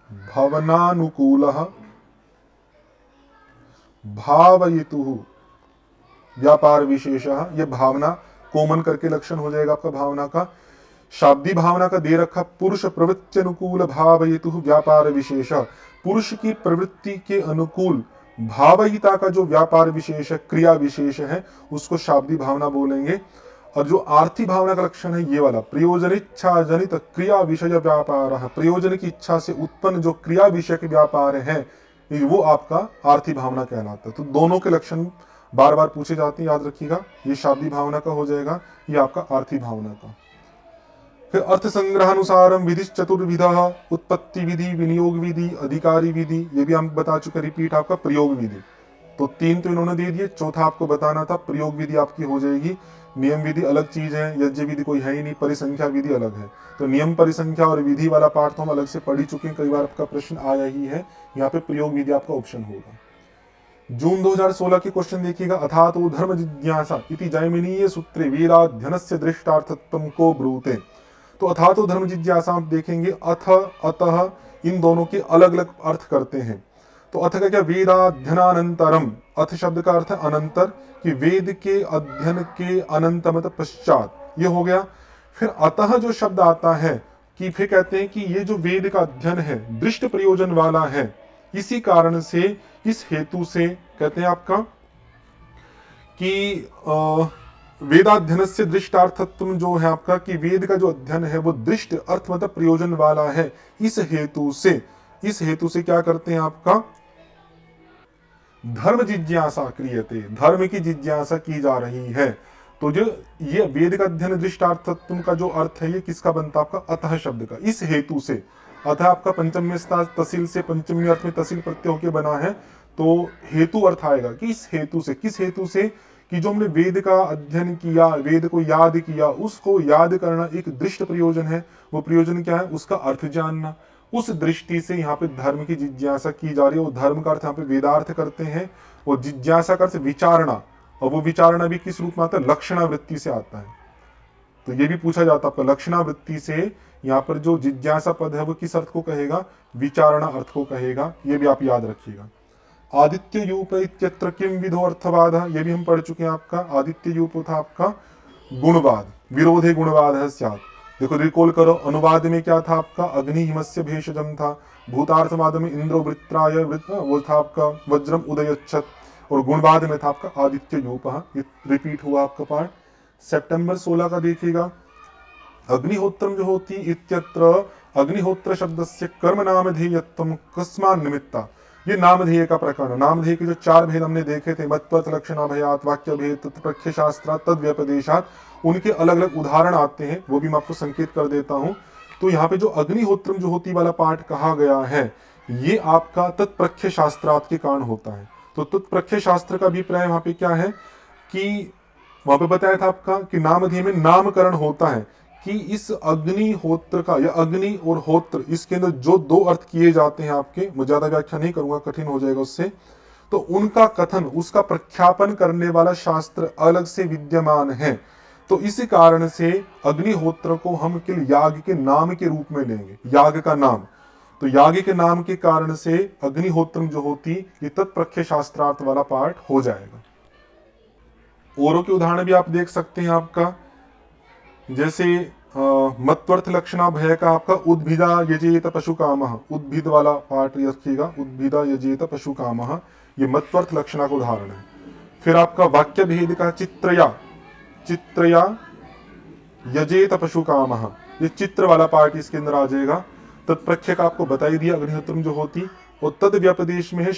भवनानुकूलः भावयितु व्यापार विशेषः, ये भावना कॉमन करके लक्षण हो जाएगा आपका भावना का। शाब्दी भावना का दे रखा पुरुष प्रवृत्ति अनुकूल भावयितु व्यापार विशेष, पुरुष की प्रवृत्ति के अनुकूल भावयिता का जो व्यापार विशेष है, क्रिया विशेष है, उसको शाब्दी भावना बोलेंगे। और जो आर्थिक भावना का लक्षण है ये वाला, प्रयोजन इच्छा जनित क्रिया विषय व्यापार, प्रयोजन की इच्छा से उत्पन्न जो क्रिया विषय के व्यापार है, वो आपका आर्थिक भावना कहलाता है। तो दोनों के लक्षण बार बार पूछे जाते हैं, याद रखिएगा। ये शाब्दी भावना का हो जाएगा, ये आपका आर्थिक भावना का। फिर अर्थ संग्रहानुसारम विधि चतुर्विधा, उत्पत्ति विधि, विनियोग विधि, अधिकारी विधि, ये भी हम बता चुके, रिपीट आपका प्रयोग विधि। तो 3 तो इन्होंने दे दिए, चौथा आपको बताना था, प्रयोग विधि आपकी हो जाएगी। नियम विधि अलग चीज है, यज्ञ विधि कोई है ही नहीं, परिसंख्या विधि अलग है। तो नियम परिसंख्या और विधि वाला पार्ट तो हम अलग से पढ़ ही चुके हैं, कई बार आपका प्रश्न आया ही है। यहाँ पे प्रयोग विधि आपका ऑप्शन होगा। जून 2016 के क्वेश्चन देखिएगा, अथा तो धर्म जिज्ञासा इति जैमिनीय सूत्रे वेदाध्ययनस्य दृष्टार्थत्वं को ब्रूते। तो अथा तो धर्म जिज्ञासा आप देखेंगे, अथ अतः इन दोनों के अलग अलग अर्थ करते हैं। तो अथ का क्या, वेदाध्ययनानंतरम, अथ शब्द का अर्थ है अनंतर, कि वेद के अध्ययन के अनंत मतलब पश्चात, ये हो गया। फिर अतः जो शब्द आता है, कि फिर कहते हैं कि ये जो वेद का अध्ययन है दृष्ट प्रयोजन वाला है, इसी कारण से, इस हेतु से कहते हैं आपका कि वेदाध्ययन से दृष्टार्थत्व जो है आपका, कि वेद का जो अध्ययन है वो दृष्ट अर्थ मतलब प्रयोजन वाला है। इस हेतु से क्या करते हैं आपका, धर्म जिज्ञासा क्रियते, धर्म की जिज्ञासा की जा रही है। तो जो ये वेद का अध्ययन दृष्टार्थत्व का जो अर्थ है, ये किसका बनता है आपका, अतः शब्द का। इस हेतु से, अतः आपका पंचमी तहसील से पंचमी अर्थ में तहसील प्रत्यय होकर बना है, तो हेतु अर्थ आएगा कि इस हेतु से, किस हेतु से, कि जो हमने वेद का अध्ययन किया, वेद को याद किया, उसको याद करना एक दृष्ट प्रयोजन है। वो प्रयोजन क्या है, उसका अर्थ जानना। उस दृष्टि से यहाँ पे धर्म की जिज्ञासा की जा रही है। वो धर्म का अर्थ यहाँ पे वेदार्थ करते हैं, और जिज्ञासा का अर्थ विचारणा, और वो विचारणा भी किस रूप में आता है, लक्षणावृत्ति से आता है। तो ये भी पूछा जाता है आपका, लक्षणावृत्ति से यहाँ पर जो जिज्ञासा पद है वो किस अर्थ को कहेगा, विचारणा अर्थ को कहेगा। ये भी आप याद रखिएगा। आदित्य यूप इत्यत्र किम विधो अर्थवाद, ये भी हम पढ़ चुके हैं आपका। आदित्य यूप था आपका गुणवाद, विरोधे गुणवाद है स्यात्। देखो रिकॉल करो, अनुवाद में क्या था आपका, अग्नि हिमस्य भेषजम था। भूतार्थवाद में इंद्रो वृत्राय वो था आपका वज्रम उदयच्छत। और गुणवाद में था आपका आदित्य यूप। ये रिपीट हुआ आपका पार्ट। सितंबर 16 का देखिएगा, अग्निहोत्रम जो होती इत्यत्र अग्निहोत्र शब्द से कर्म नामधेयत्वम कस्मान निमित्ता। ये नामधेय का प्रकरण, नामधेय के जो 4 भेद हमने देखे थे, मत्वत लक्षण अभयात, वाक्य भेद, तत्प्रख्य शास्त्र, तद व्यपदेशात, उनके अलग अलग उदाहरण आते हैं, वो भी मैं आपको संकेत कर देता हूं। तो यहाँ पे जो अग्निहोत्रम जो होती वाला पाठ कहा गया है, ये आपका तत्प्रख्य शास्त्रार्थ के कारण होता है। तो तत्प्रख्य शास्त्र का अभिप्राय वहां पे क्या है, कि वहां पे बताया था आपका कि नामधेय में नामकरण होता है, कि इस अग्निहोत्र का, या अग्नि और होत्र, इसके अंदर जो 2 अर्थ किए जाते हैं आपके, मैं ज्यादा व्याख्या नहीं करूंगा, कठिन हो जाएगा उससे, तो उनका कथन, उसका प्रख्यापन करने वाला शास्त्र अलग से विद्यमान है। तो इसी कारण से अग्निहोत्र को हम केवल याग के नाम के रूप में लेंगे, याग का नाम। तो याग के नाम के कारण से अग्निहोत्रम जो होती, ये तत्प्रख्य शास्त्रार्थ वाला पार्ट हो जाएगा। औरों के उदाहरण भी आप देख सकते हैं आपका, जैसे मत्वर्थ लक्षणा भय का आपका उद्भिदा यजेत पशु कामः, उद्भिद वाला पार्ट रखिएगा, उद्भिदा यजेत पशु कामः। ये मत्वर्थ लक्षणा का उदाहरण है। फिर आपका वाक्य भेद का चित्रया यजेत पशु कामः, ये चित्र वाला पार्ट इसके अंदर आ जाएगा। तत्प्रख्य का आपको बता ही दिया, अग्निहोत्रम जो होती, और तद व्यपदेश में है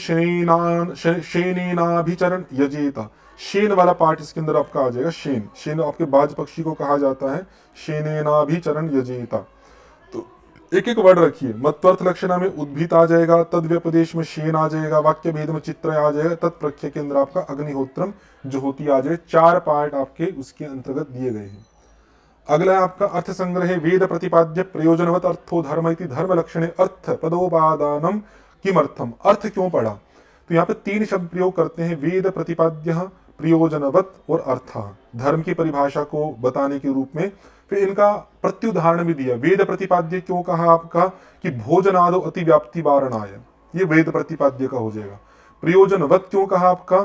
शेनेनाभिचरण यजेत, शेन वाला पार्ट इसके अंदर आपका आ जाएगा। शेन आपके बाज पक्षी को कहा जाता है, शेनेनाभिचरण यजेत। तो एक एक वर्ड रखिए, मत्वर्थ लक्षणा में उद्भित आ जाएगा, तद व्यपदेश में शेन आ जाएगा, वाक्य भेद में चित्र आ जाएगा, तत्प्रख्य के अंदर आपका अग्निहोत्रम जो होती आ जाए। 4 पार्ट आपके उसके अंतर्गत दिए गए हैं। अगला है आपका अर्थ संग्रह, वेद प्रतिपाद्य प्रयोजनवत अर्थो धर्म इति धर्म लक्षणे अर्थ पदोपादानम किमर्थम, अर्थ क्यों पढ़ा। तो यहाँ पे 3 शब्द प्रयोग करते हैं, वेद प्रतिपाद्य, प्रयोजनवत और अर्थ, धर्म की परिभाषा को बताने के रूप में। फिर इनका प्रत्युदाहरण भी दिया। वेद प्रतिपाद्य क्यों कहा आपका कि भोजनादो अतिव्याप्ति वारणाय, ये वेद प्रतिपाद्य का हो जाएगा। प्रयोजनवत क्यों कहा आपका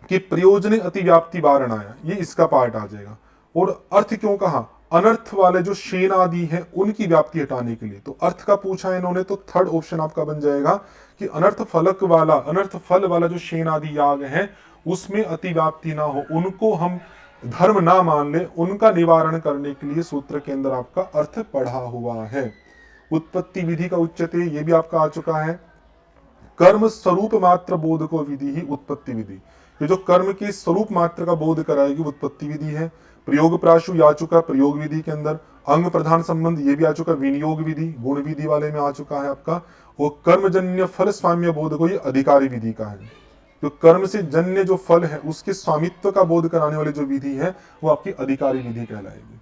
कि प्रयोजने अतिव्याप्ति वारणाय, ये इसका पार्ट आ जाएगा। और अर्थ क्यों कहा, अनर्थ वाले जो शेन आदि है उनकी व्याप्ति हटाने के लिए। तो अर्थ का पूछा इन्होंने, तो थर्ड ऑप्शन आपका बन जाएगा कि अनर्थ फल वाला जो शेन आदि याग है उसमें अतिव्याप्ति ना हो, उनको हम धर्म ना मान ले, उनका निवारण करने के लिए सूत्र के अंदर आपका अर्थ पढ़ा हुआ है। उत्पत्ति विधि का उच्चते, ये भी आपका आ चुका है। कर्म स्वरूप मात्र बोध को विधि ही उत्पत्ति विधि, ये जो कर्म के स्वरूप मात्र का बोध कराएगी उत्पत्ति विधि है। प्रयोग प्राशु आ चुका प्रयोग विधि के अंदर। अंग प्रधान संबंध ये भी आ चुका विनियोग विधि, गुण विधि वाले में आ चुका है आपका। वो कर्मजन्य फल स्वाम्य बोध को ये अधिकारी विधि का है। तो कर्म से जन्य जो फल है उसके स्वामित्व का बोध कराने वाली जो विधि है वो आपकी अधिकारी विधि कहलाएगी।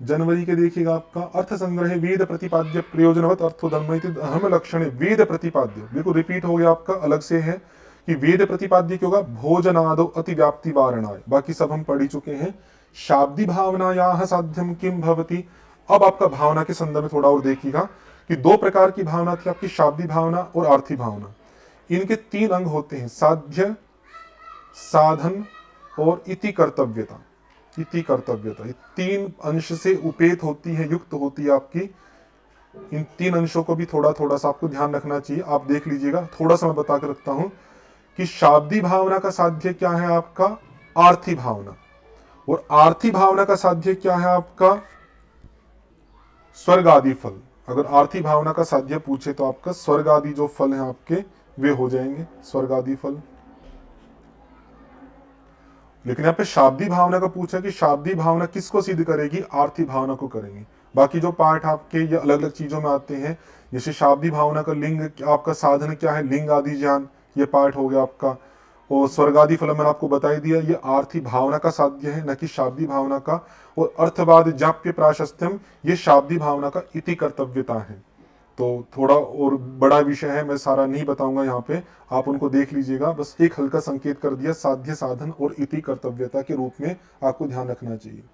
जनवरी के देखिएगा आपका अर्थ संग्रह, वेद प्रतिपाद्य प्रयोजनवत अर्थो धर्म लक्षण, वेद प्रतिपाद्य बिल्कुल रिपीट हो गया आपका, अलग से है कि वेद प्रतिपाद्य क्यों होगा, भोजनादो अतिव्याप्ति वारणाय, बाकी सब हम पढ़ चुके हैं। शाब्दी भावनायाः साध्यम किम भवति, अब आपका भावना के संदर्भ में थोड़ा और देखिएगा कि 2 प्रकार की भावना थी आपकी, शाब्दी भावना और आर्थी भावना। इनके 3 अंग होते हैं, साध्य, साधन और इति कर्तव्यता। इति कर्तव्यता ये 3 अंश से उपेत होती है, युक्त होती है आपकी। इन 3 अंशों को भी थोड़ा थोड़ा सा आपको ध्यान रखना चाहिए, आप देख लीजिएगा। थोड़ा सा मैं बता कर रखता हूं कि शाब्दी भावना का साध्य क्या है आपका, आर्थी भावना, और आर्थी भावना का साध्य क्या है आपका, स्वर्ग आदि फल। अगर आर्थी भावना का साध्य पूछे तो आपका स्वर्ग आदि जो फल हैं आपके वे हो जाएंगे, स्वर्ग आदि फल। लेकिन यहाँ पे शाब्दी भावना का पूछा कि शाब्दी भावना किसको सिद्ध करेगी, आर्थी भावना को करेंगी। बाकी जो पार्ट आपके ये अलग अलग चीजों में आते हैं, जैसे शाब्दी भावना का लिंग आपका साधन क्या है, लिंग आदि ज्ञान, ये पार्ट हो गया आपका। और स्वर्गादि फल मैंने आपको बता ही दिया, ये आर्थी भावना का साध्य है, न कि शाब्दी भावना का। और अर्थवाद जाप्य प्राशस्त्यम, ये शाब्दी भावना का इति कर्तव्यता है। तो थोड़ा और बड़ा विषय है, मैं सारा नहीं बताऊंगा यहाँ पे, आप उनको देख लीजिएगा। बस एक हल्का संकेत कर दिया, साध्य साधन और इति कर्तव्यता के रूप में आपको ध्यान रखना चाहिए।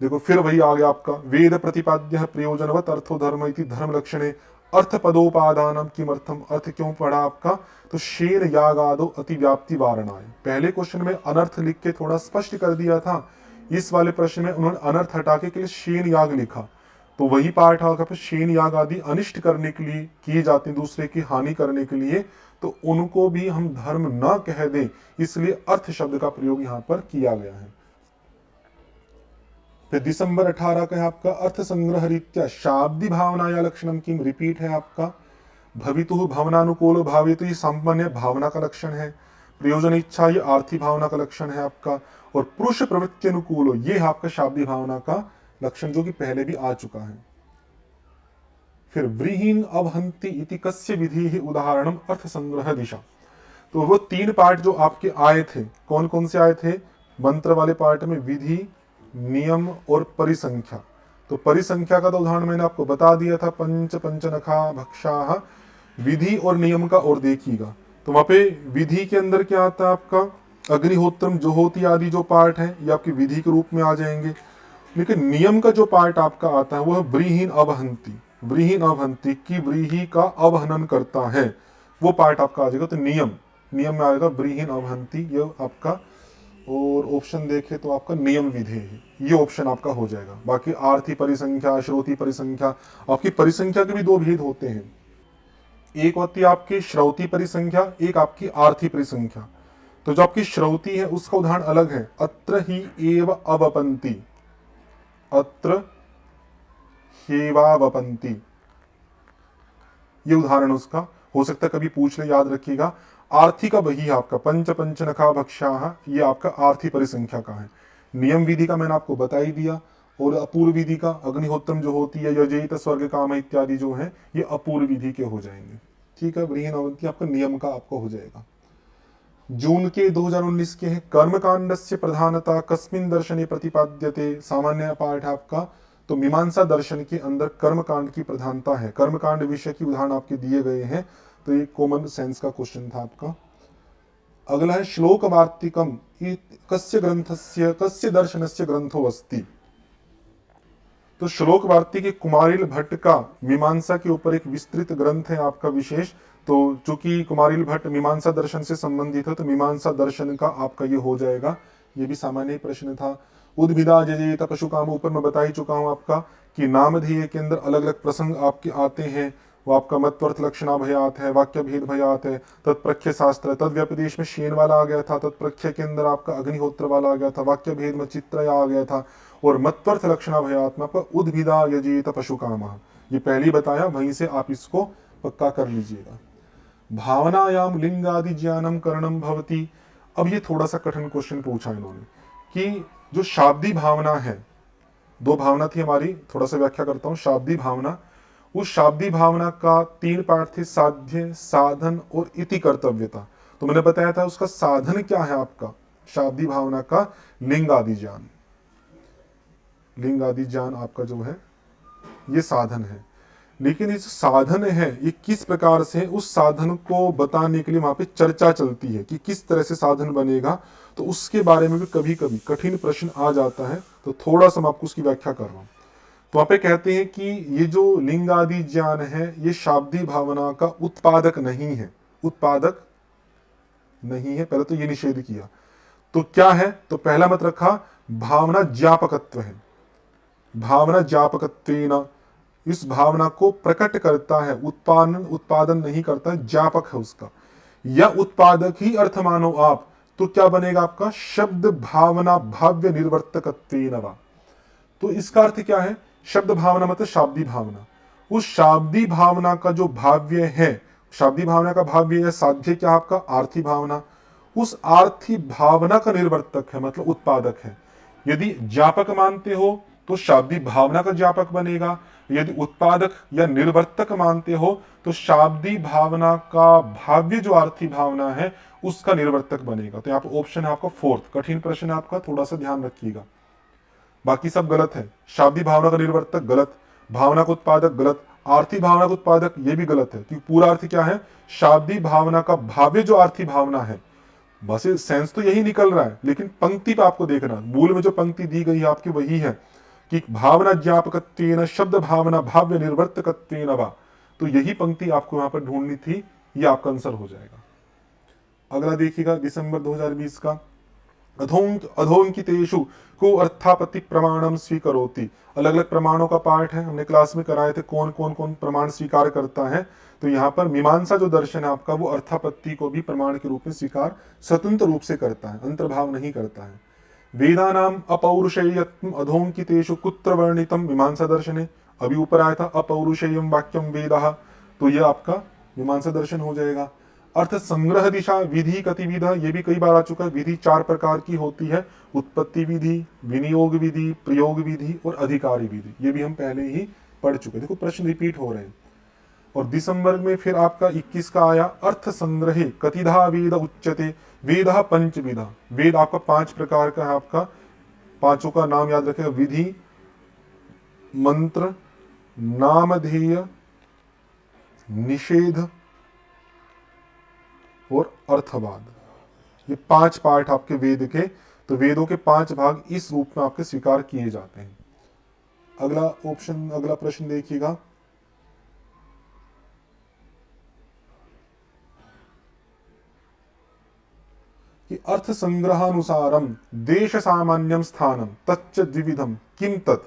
देखो फिर वही आ गया आपका, वेद प्रतिपाद्य प्रयोजनवत अर्थो धर्म इति धर्म लक्षणे अर्थ पदोपादानम किमर्थम, अर्थ क्यों पढ़ा आपका, तो शेर यागादो अतिव्याप्ति वारणाय। पहले क्वेश्चन में अनर्थ लिख के थोड़ा स्पष्ट कर दिया था, इस वाले प्रश्न में उन्होंने अनर्थ हटा के लिए शेन याग लिखा। तो वही पार्ट होगा, शेन याग आदि अनिष्ट करने के लिए किए जाते हैं, दूसरे की हानि करने के लिए, तो उनको भी हम धर्म न कह दें, इसलिए अर्थ शब्द का प्रयोग यहाँ पर किया गया है। फिर दिसंबर 18 का है आपका अर्थ संग्रह रीत्या शाब्दी भावनाया लक्षणम किम, रिपीट है आपका। भवितु भावनानुकूल भावितु, ये सामान्य भावना का लक्षण है। प्रयोजन इच्छा, ये आर्थी भावना का लक्षण है आपका। और पुरुष प्रवृत्ति अनुकूल, ये है आपका शाब्दी भावना का लक्षण, जो कि पहले भी आ चुका है। फिर व्रीहीन अवहंति इति कस्य विधि ही उदाहरणम अर्थ संग्रह दिशा। तो वो 3 पार्ट जो आपके आए थे, कौन कौन से आए थे, मंत्र वाले पार्ट में विधि, नियम और परिसंख्या। तो परिसंख्या का तो उदाहरण मैंने आपको बता दिया था, पंच पंचनखा भक्षाः, विधि और नियम का और देखिएगा। तो वहां पे विधि के अंदर क्या आता है आपका, अग्निहोत्रम जोहोति आदि जो पार्ट है ये आपकी विधि के रूप में आ जाएंगे। लेकिन नियम का जो पार्ट आपका आता है वो है व्रीहीन अवहंति। व्रीहीन अवहंति की व्रीहि का अवहनन करता है, वो पार्ट आपका आ जाएगा। तो नियम में आएगा व्रीहीन अवहंति, ये आपका। और ऑप्शन देखे तो आपका नियम विधेय है, ये ऑप्शन आपका हो जाएगा। बाकी आर्थी परिसंख्या, श्रोति परिसंख्या, आपकी परिसंख्या के भी 2 भेद होते हैं। एक होती है आपकी श्रौती परिसंख्या, एक आपकी आर्थी परिसंख्या। तो जो आपकी श्रौती है उसका उदाहरण अलग है, अत्र ही एव अवपंती, अत्र हेवावपंती, ये उदाहरण उसका हो सकता है, कभी पूछ ले, याद रखिएगा। आर्थी का वही है आपका पंच पंच नखा भक्षा, ये आपका आर्थी परिसंख्या का है। नियम विधि का मैंने आपको बता ही दिया, और अपूर्व विधि का अग्निहोत्रम जो होती है, यजेत स्वर्ग काम इत्यादि जो है, ये अपूर्व विधि के हो जाएंगे। ठीक है, व्रीहि नवंती आपका नियम का आपको हो जाएगा। जून के 2019 के हैं, कर्मकांडस्य प्रधानता कस्मिन् दर्शने प्रतिपाद्यते, सामान्य पाठ आपका। तो मीमांसा दर्शन के अंदर कर्मकांड की प्रधानता है। कर्मकांड विषय की उदाहरण आपके दिए गए हैं, तो ये कॉमन सेंस का क्वेश्चन था आपका। अगला है श्लोक वार्तिकम, कस्य ग्रंथस्य कस्य दर्शनस्य ग्रंथो अस्ति। तो श्लोक वार्तिक कुमारिल भट्ट का मीमांसा के ऊपर एक विस्तृत ग्रंथ है आपका विशेष। तो चूंकि कुमारिल भट्ट मीमांसा दर्शन से संबंधित है, तो मीमांसा दर्शन का आपका ये हो जाएगा। ये भी सामान्य प्रश्न था। उद्भिदा जजेत पशु काम, ऊपर मैं बता ही चुका हूं आपका कि नामधेय के अंदर अलग अलग प्रसंग आपके आते हैं। वो आपका मत्वर्थ लक्षणाभयात है, वाक्य भेद भयात है, तत्प्रख्य शास्त्र, तद व्यपदेश में शेन वाला आ गया था, तत्प्रख्य के अंदर आपका अग्निहोत्र वाला आ गया था, वाक्य भेद में चित्र आ गया था, और मत्वर्थ लक्षणाभयात में आपका उद्भिदा यजेत पशु काम, ये पहले बताया, वहीं से आप इसको पक्का कर लीजिएगा। भावनायाम लिंगादि ज्ञानम करणम भवती। अब ये थोड़ा सा कठिन क्वेश्चन पूछा इन्होंने कि जो शाब्दी भावना है, दो भावना थी हमारी, थोड़ा सा व्याख्या करता हूं। शाब्दी भावना, उस शाब्दी भावना का 3 पार्ट थे, साध्य, साधन और इति कर्तव्यता। तो मैंने बताया था उसका साधन क्या है आपका, शाब्दी भावना का लिंग आदि ज्ञान। लिंग आदि ज्ञान आपका जो है ये साधन है। लेकिन इस साधन है ये किस प्रकार से, उस साधन को बताने के लिए वहां पे चर्चा चलती है कि किस तरह से साधन बनेगा। तो उसके बारे में भी कभी कभी कठिन प्रश्न आ जाता है, तो थोड़ा सा मैं आपको उसकी व्याख्या कर रहा हूं। तो वहां पे कहते हैं कि ये जो लिंग आदि ज्ञान है ये शाब्दी भावना का उत्पादक नहीं है, उत्पादक नहीं है। पहले तो ये निषेध किया। तो क्या है, तो पहला मत रखा भावना ज्ञापकत्व है, भावना ज्ञापकत्वेन, इस भावना को प्रकट करता है, उत्पादन नहीं करता, ज्ञापक है उसका। या उत्पादक ही अर्थ मानो आप, तो क्या बनेगा आपका शब्द भावना भाव्य निर्वर्तकत्वेन वा। तो इसका अर्थ क्या है, शब्द भावना मतलब शाब्दी भावना, उस शाब्दी भावना का जो भाव्य है, शाब्दी भावना का भाव्य है साध्य क्या आपका आर्थी भावना, उस आर्थी भावना का निर्वर्तक है, मतलब उत्पादक है। यदि ज्ञापक मानते हो तो शाब्दी भावना का ज्ञापक बनेगा, यदि उत्पादक या निर्वर्तक मानते हो तो शाब्दी भावना का भाव्य जो आर्थी भावना है उसका निर्वर्तक बनेगा। तो यहाँ पर ऑप्शन है आपका 4th, कठिन प्रश्न है आपका, थोड़ा सा ध्यान रखिएगा। बाकी सब गलत है। शाब्दी भावना का निर्वर्तक गलत, भावना का उत्पादक गलत, आर्थी भावना का उत्पादक ये भी गलत है, क्योंकि पूरा अर्थ क्या है, शाब्दी भावना का भाव्य जो आर्थी भावना है। बस सेंस तो यही निकल रहा है, लेकिन पंक्ति पे आपको देखना, मूल में जो पंक्ति दी गई है आपकी वही है कि भावना ज्ञापकत्वेन शब्द भावना भाव्य निर्वर्तकत्वेन वा। तो यही पंक्ति आपको यहां पर ढूंढनी थी, ये आपका आंसर हो जाएगा। अगला देखिएगा दिसंबर 2020 का, अधोंकितेषु को अर्थापत्ति प्रमाणम स्वीकरोति। अलग अलग प्रमाणों का पाठ है, हमने क्लास में कराए थे कौन कौन कौन प्रमाण स्वीकार करता है। तो यहाँ पर मीमांसा जो दर्शन है आपका वो अर्थापत्ति को भी प्रमाण के रूप में स्वीकार स्वतंत्र रूप से करता है, अंतर्भाव नहीं करता है। वेदानाम अपौरुषेयत्वम अधोंकितेषु कुत्र वर्णितम मीमांसा दर्शने, अभी ऊपर आया था अपौरुषेयम वाक्यम वेदः, तो ये आपका मीमांसा दर्शन हो जाएगा। अर्थ संग्रह दिशा विधि गतिविधा, ये भी कई बार आ चुका है। विधि 4 प्रकार की होती है, उत्पत्ति विधि, विनियोग विधि, प्रयोग विधि और अधिकारी विधि, ये भी हम पहले ही पढ़ चुके। देखो प्रश्न रिपीट हो रहे हैं। और दिसंबर में फिर आपका 21 का आया, अर्थ संग्रहे कतिधा वेद उच्यते, वेद पंचविधा, वेद आपका 5 प्रकार का है, आपका पांचों का नाम याद रखेगा, विधि, मंत्र, नामधेय, निषेध और अर्थवाद, ये 5 पार्ट आपके वेद के। तो वेदों के 5 भाग इस रूप में आपके स्वीकार किए जाते हैं। अगला ऑप्शन, अगला प्रश्न देखिएगा, कि अर्थ संग्रहानुसारम देश सामान्यम स्थानम तच्च द्विविधम किम तत्,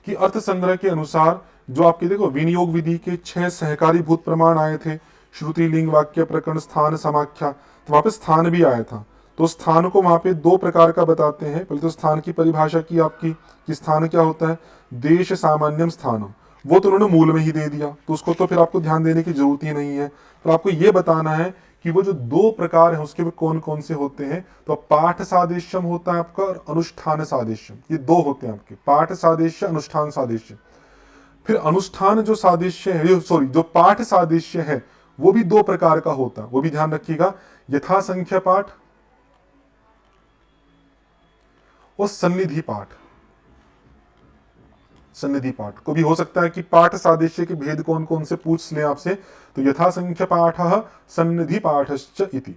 कि अर्थ संग्रह के अनुसार जो आपके देखो विनियोग विधि के 6 सहकारी भूत प्रमाण आए थे, श्रुति लिंग वाक्य प्रकरण स्थान समाख्या, तो वहां पे स्थान भी आया था। तो स्थान को वहां पे दो प्रकार का बताते हैं। पहले तो स्थान की परिभाषा की आपकी कि स्थान क्या होता है, देश सामान्यम स्थानम, वो तो उन्होंने मूल में ही दे दिया, तो उसको तो फिर आपको ध्यान देने की जरूरत ही नहीं है। तो आपको ये बताना है कि वो जो दो प्रकार है उसके वे कौन कौन से होते हैं। तो पाठ सादृश्यम होता है आपका और अनुष्ठान सादृश्यम, ये दो होते हैं आपके, पाठ सादृश्य अनुष्ठान सादृश्य। फिर अनुष्ठान जो सादृश्य है, सॉरी जो पाठ सादृश्य है वो भी दो प्रकार का होता है, वो भी ध्यान रखिएगा, यथा संख्या पाठ और सन्निधि पाठ। सन्निधि पाठ को भी हो सकता है कि पाठ सादृश्य के भेद कौन कौन से पूछ लें आपसे, तो यथा संख्या पाठ सन्निधि पाठश्च इति।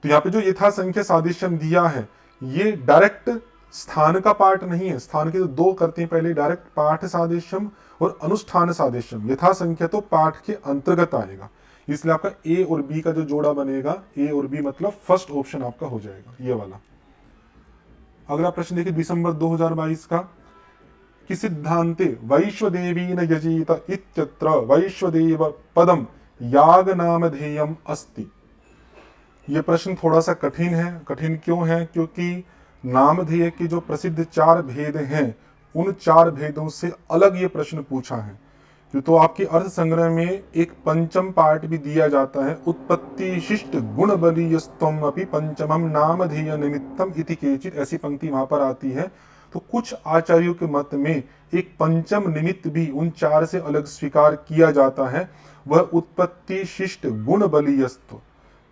तो यहाँ पे जो यथा संख्या सादृश्यम दिया है ये डायरेक्ट स्थान का पाठ नहीं है, स्थान के तो दो करते हैं पहले, डायरेक्ट पाठ सादृश्यम और अनुष्ठान सादृश्यम। यथा संख्या तो पाठ के अंतर्गत आएगा, इसलिए आपका ए और बी का जो जोड़ा बनेगा, ए और बी मतलब फर्स्ट ऑप्शन आपका हो जाएगा ये वाला। अगला प्रश्न देखिए दिसंबर 2022 का, कि सिद्धांते वैश्वदेवीन यजीत इत्यत्र वैश्वदेव पदम याग नामधेयम अस्ति। यह प्रश्न थोड़ा सा कठिन है। कठिन क्यों है, क्योंकि नामधेय के जो प्रसिद्ध चार भेद हैं उन चार भेदों से अलग ये प्रश्न पूछा है। तो आपके अर्थ संग्रह में एक पंचम पार्ट भी दिया जाता है, उत्पत्ति शिष्ट गुण बलीयस्तम अपि पंचमम नामधेय निमित्तम इति केचित, ऐसी पंक्ति वहां पर आती है। तो कुछ आचार्यों के मत में एक पंचम निमित्त भी उन चार से अलग स्वीकार किया जाता है, वह उत्पत्ति शिष्ट गुण बलीयस्त्व,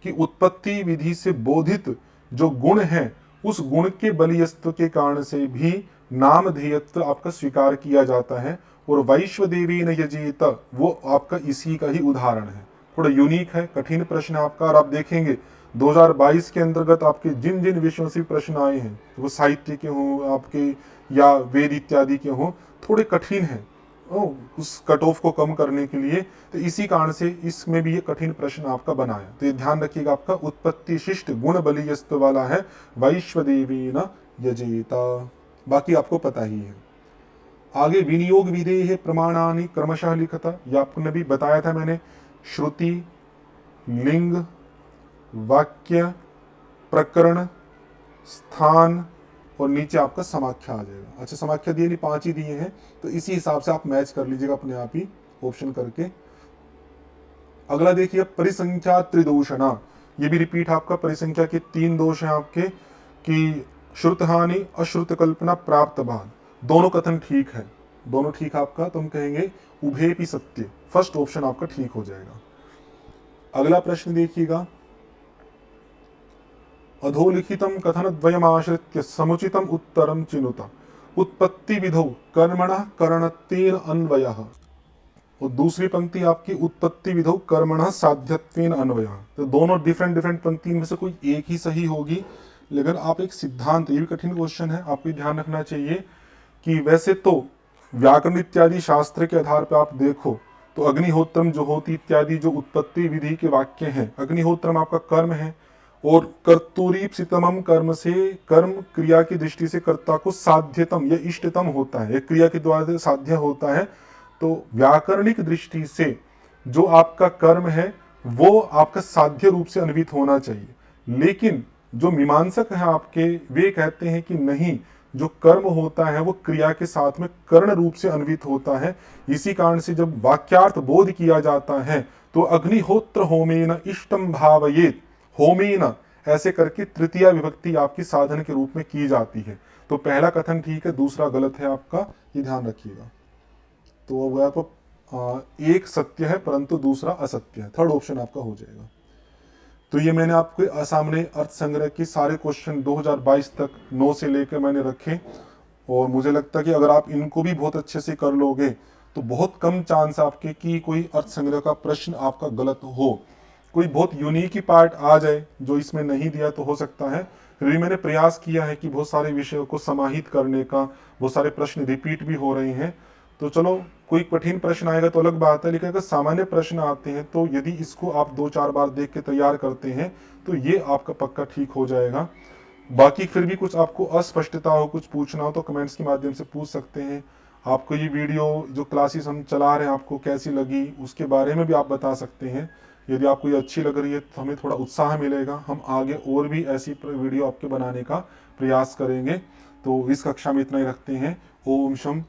कि उत्पत्ति विधि से बोधित जो गुण है उस गुण के बलीयस्त्व के कारण से भी नामधेयत्व आपका स्वीकार किया जाता है। और वैश्वदेवी न यजीत वो आपका इसी का ही उदाहरण है। थोड़ा यूनिक है, कठिन प्रश्न है आपका। और आप देखेंगे 2022 के अंतर्गत आपके जिन जिन विषयों से प्रश्न आए हैं, वो साहित्य के हों आपके या वेद इत्यादि के हों, थोड़े कठिन हैं उस कट ऑफ को कम करने के लिए। तो इसी कारण से इसमें भी ये कठिन प्रश्न आपका बना है। तो ये ध्यान रखिएगा, आपका उत्पत्ति शिष्ट गुण बलीयस्त्व वाला है वैश्वदेवी न यजेता, बाकी आपको पता ही है। आगे विनियोग विधेय प्रमाणानि क्रमशः लिखता, ये आपको भी बताया था मैंने, श्रुति लिंग वाक्य प्रकरण स्थान और नीचे आपका समाख्या आ जाएगा। अच्छा समाख्या दिए नहीं, 5 ही दिए हैं, तो इसी हिसाब से आप मैच कर लीजिएगा अपने आप ही ऑप्शन करके। अगला देखिए परिसंख्या त्रिदोषणा, ये भी रिपीट आपका, परिसंख्या के 3 दोष हैं आपके, कि श्रुत हानि अश्रुत कल्पना प्राप्त भान, दोनों कथन ठीक है, दोनों ठीक आपका, तो हम कहेंगे उभय भी सत्य, फर्स्ट ऑप्शन आपका ठीक हो जाएगा। अगला प्रश्न देखिएगा, अधोलिखितम कथन द्वयमाश्रित्य समुचितम उत्तरम चिनुता, उत्पत्ति विधौ कर्मणः करणत्वेन अन्वयः, और दूसरी पंक्ति आपकी उत्पत्ति विधौ कर्मणः साध्यत्वेन अन्वयः। तो दोनों डिफरेंट पंक्ति में से कोई एक ही सही होगी, लेकिन आप एक सिद्धांत, ये भी कठिन क्वेश्चन है, आपको ध्यान रखना चाहिए कि वैसे तो व्याकरण इत्यादि शास्त्र के आधार पर आप देखो तो अग्निहोत्रम जुहोति इत्यादि जो उत्पत्ति विधि के वाक्य हैं, अग्निहोत्रम आपका कर्म है और कर्तुरीप्सितमम कर्म से कर्म क्रिया की दृष्टि से कर्ता को साध्यतम या इष्टतम होता है, क्रिया के द्वारा साध्य होता है। तो व्याकरणिक दृष्टि से जो आपका कर्म है वो आपका साध्य रूप से अन्वित होना चाहिए, लेकिन जो मीमांसक है आपके वे कहते हैं कि नहीं, जो कर्म होता है वो क्रिया के साथ में कर्ण रूप से अन्वित होता है। इसी कारण से जब वाक्यार्थ बोध किया जाता है तो अग्निहोत्र होमेन इष्टम भावयेत, होमेन ऐसे करके तृतीया विभक्ति आपकी साधन के रूप में की जाती है। तो पहला कथन ठीक है, दूसरा गलत है आपका, ये ध्यान रखिएगा। तो गया तो एक सत्य है परंतु दूसरा असत्य है, थर्ड ऑप्शन आपका हो जाएगा। तो ये मैंने आपके सामने अर्थ संग्रह के सारे क्वेश्चन 2022 तक 9 से लेकर मैंने रखे, और मुझे लगता है कि अगर आप इनको भी बहुत अच्छे से कर लोगे तो बहुत कम चांस आपके कि कोई अर्थ संग्रह का प्रश्न आपका गलत हो, कोई बहुत यूनिक ही पार्ट आ जाए जो इसमें नहीं दिया तो हो सकता है। फिर भी मैंने प्रयास किया है कि बहुत सारे विषयों को समाहित करने का, बहुत सारे प्रश्न रिपीट भी हो रहे हैं। तो चलो कोई कठिन प्रश्न आएगा तो अलग बात है, लेकिन अगर सामान्य प्रश्न आते हैं तो यदि इसको आप 2-4 बार देख के तैयार करते हैं तो ये आपका पक्का ठीक हो जाएगा। बाकी फिर भी कुछ आपको अस्पष्टता हो, कुछ पूछना हो तो कमेंट्स के माध्यम से पूछ सकते हैं। आपको ये वीडियो जो क्लासेस हम चला रहे हैं आपको कैसी लगी उसके बारे में भी आप बता सकते हैं। यदि आपको ये अच्छी लग रही है तो हमें थोड़ा उत्साह मिलेगा, हम आगे और भी ऐसी वीडियो आपके बनाने का प्रयास करेंगे। तो इस कक्षा में इतना ही रखते हैं। ओम शम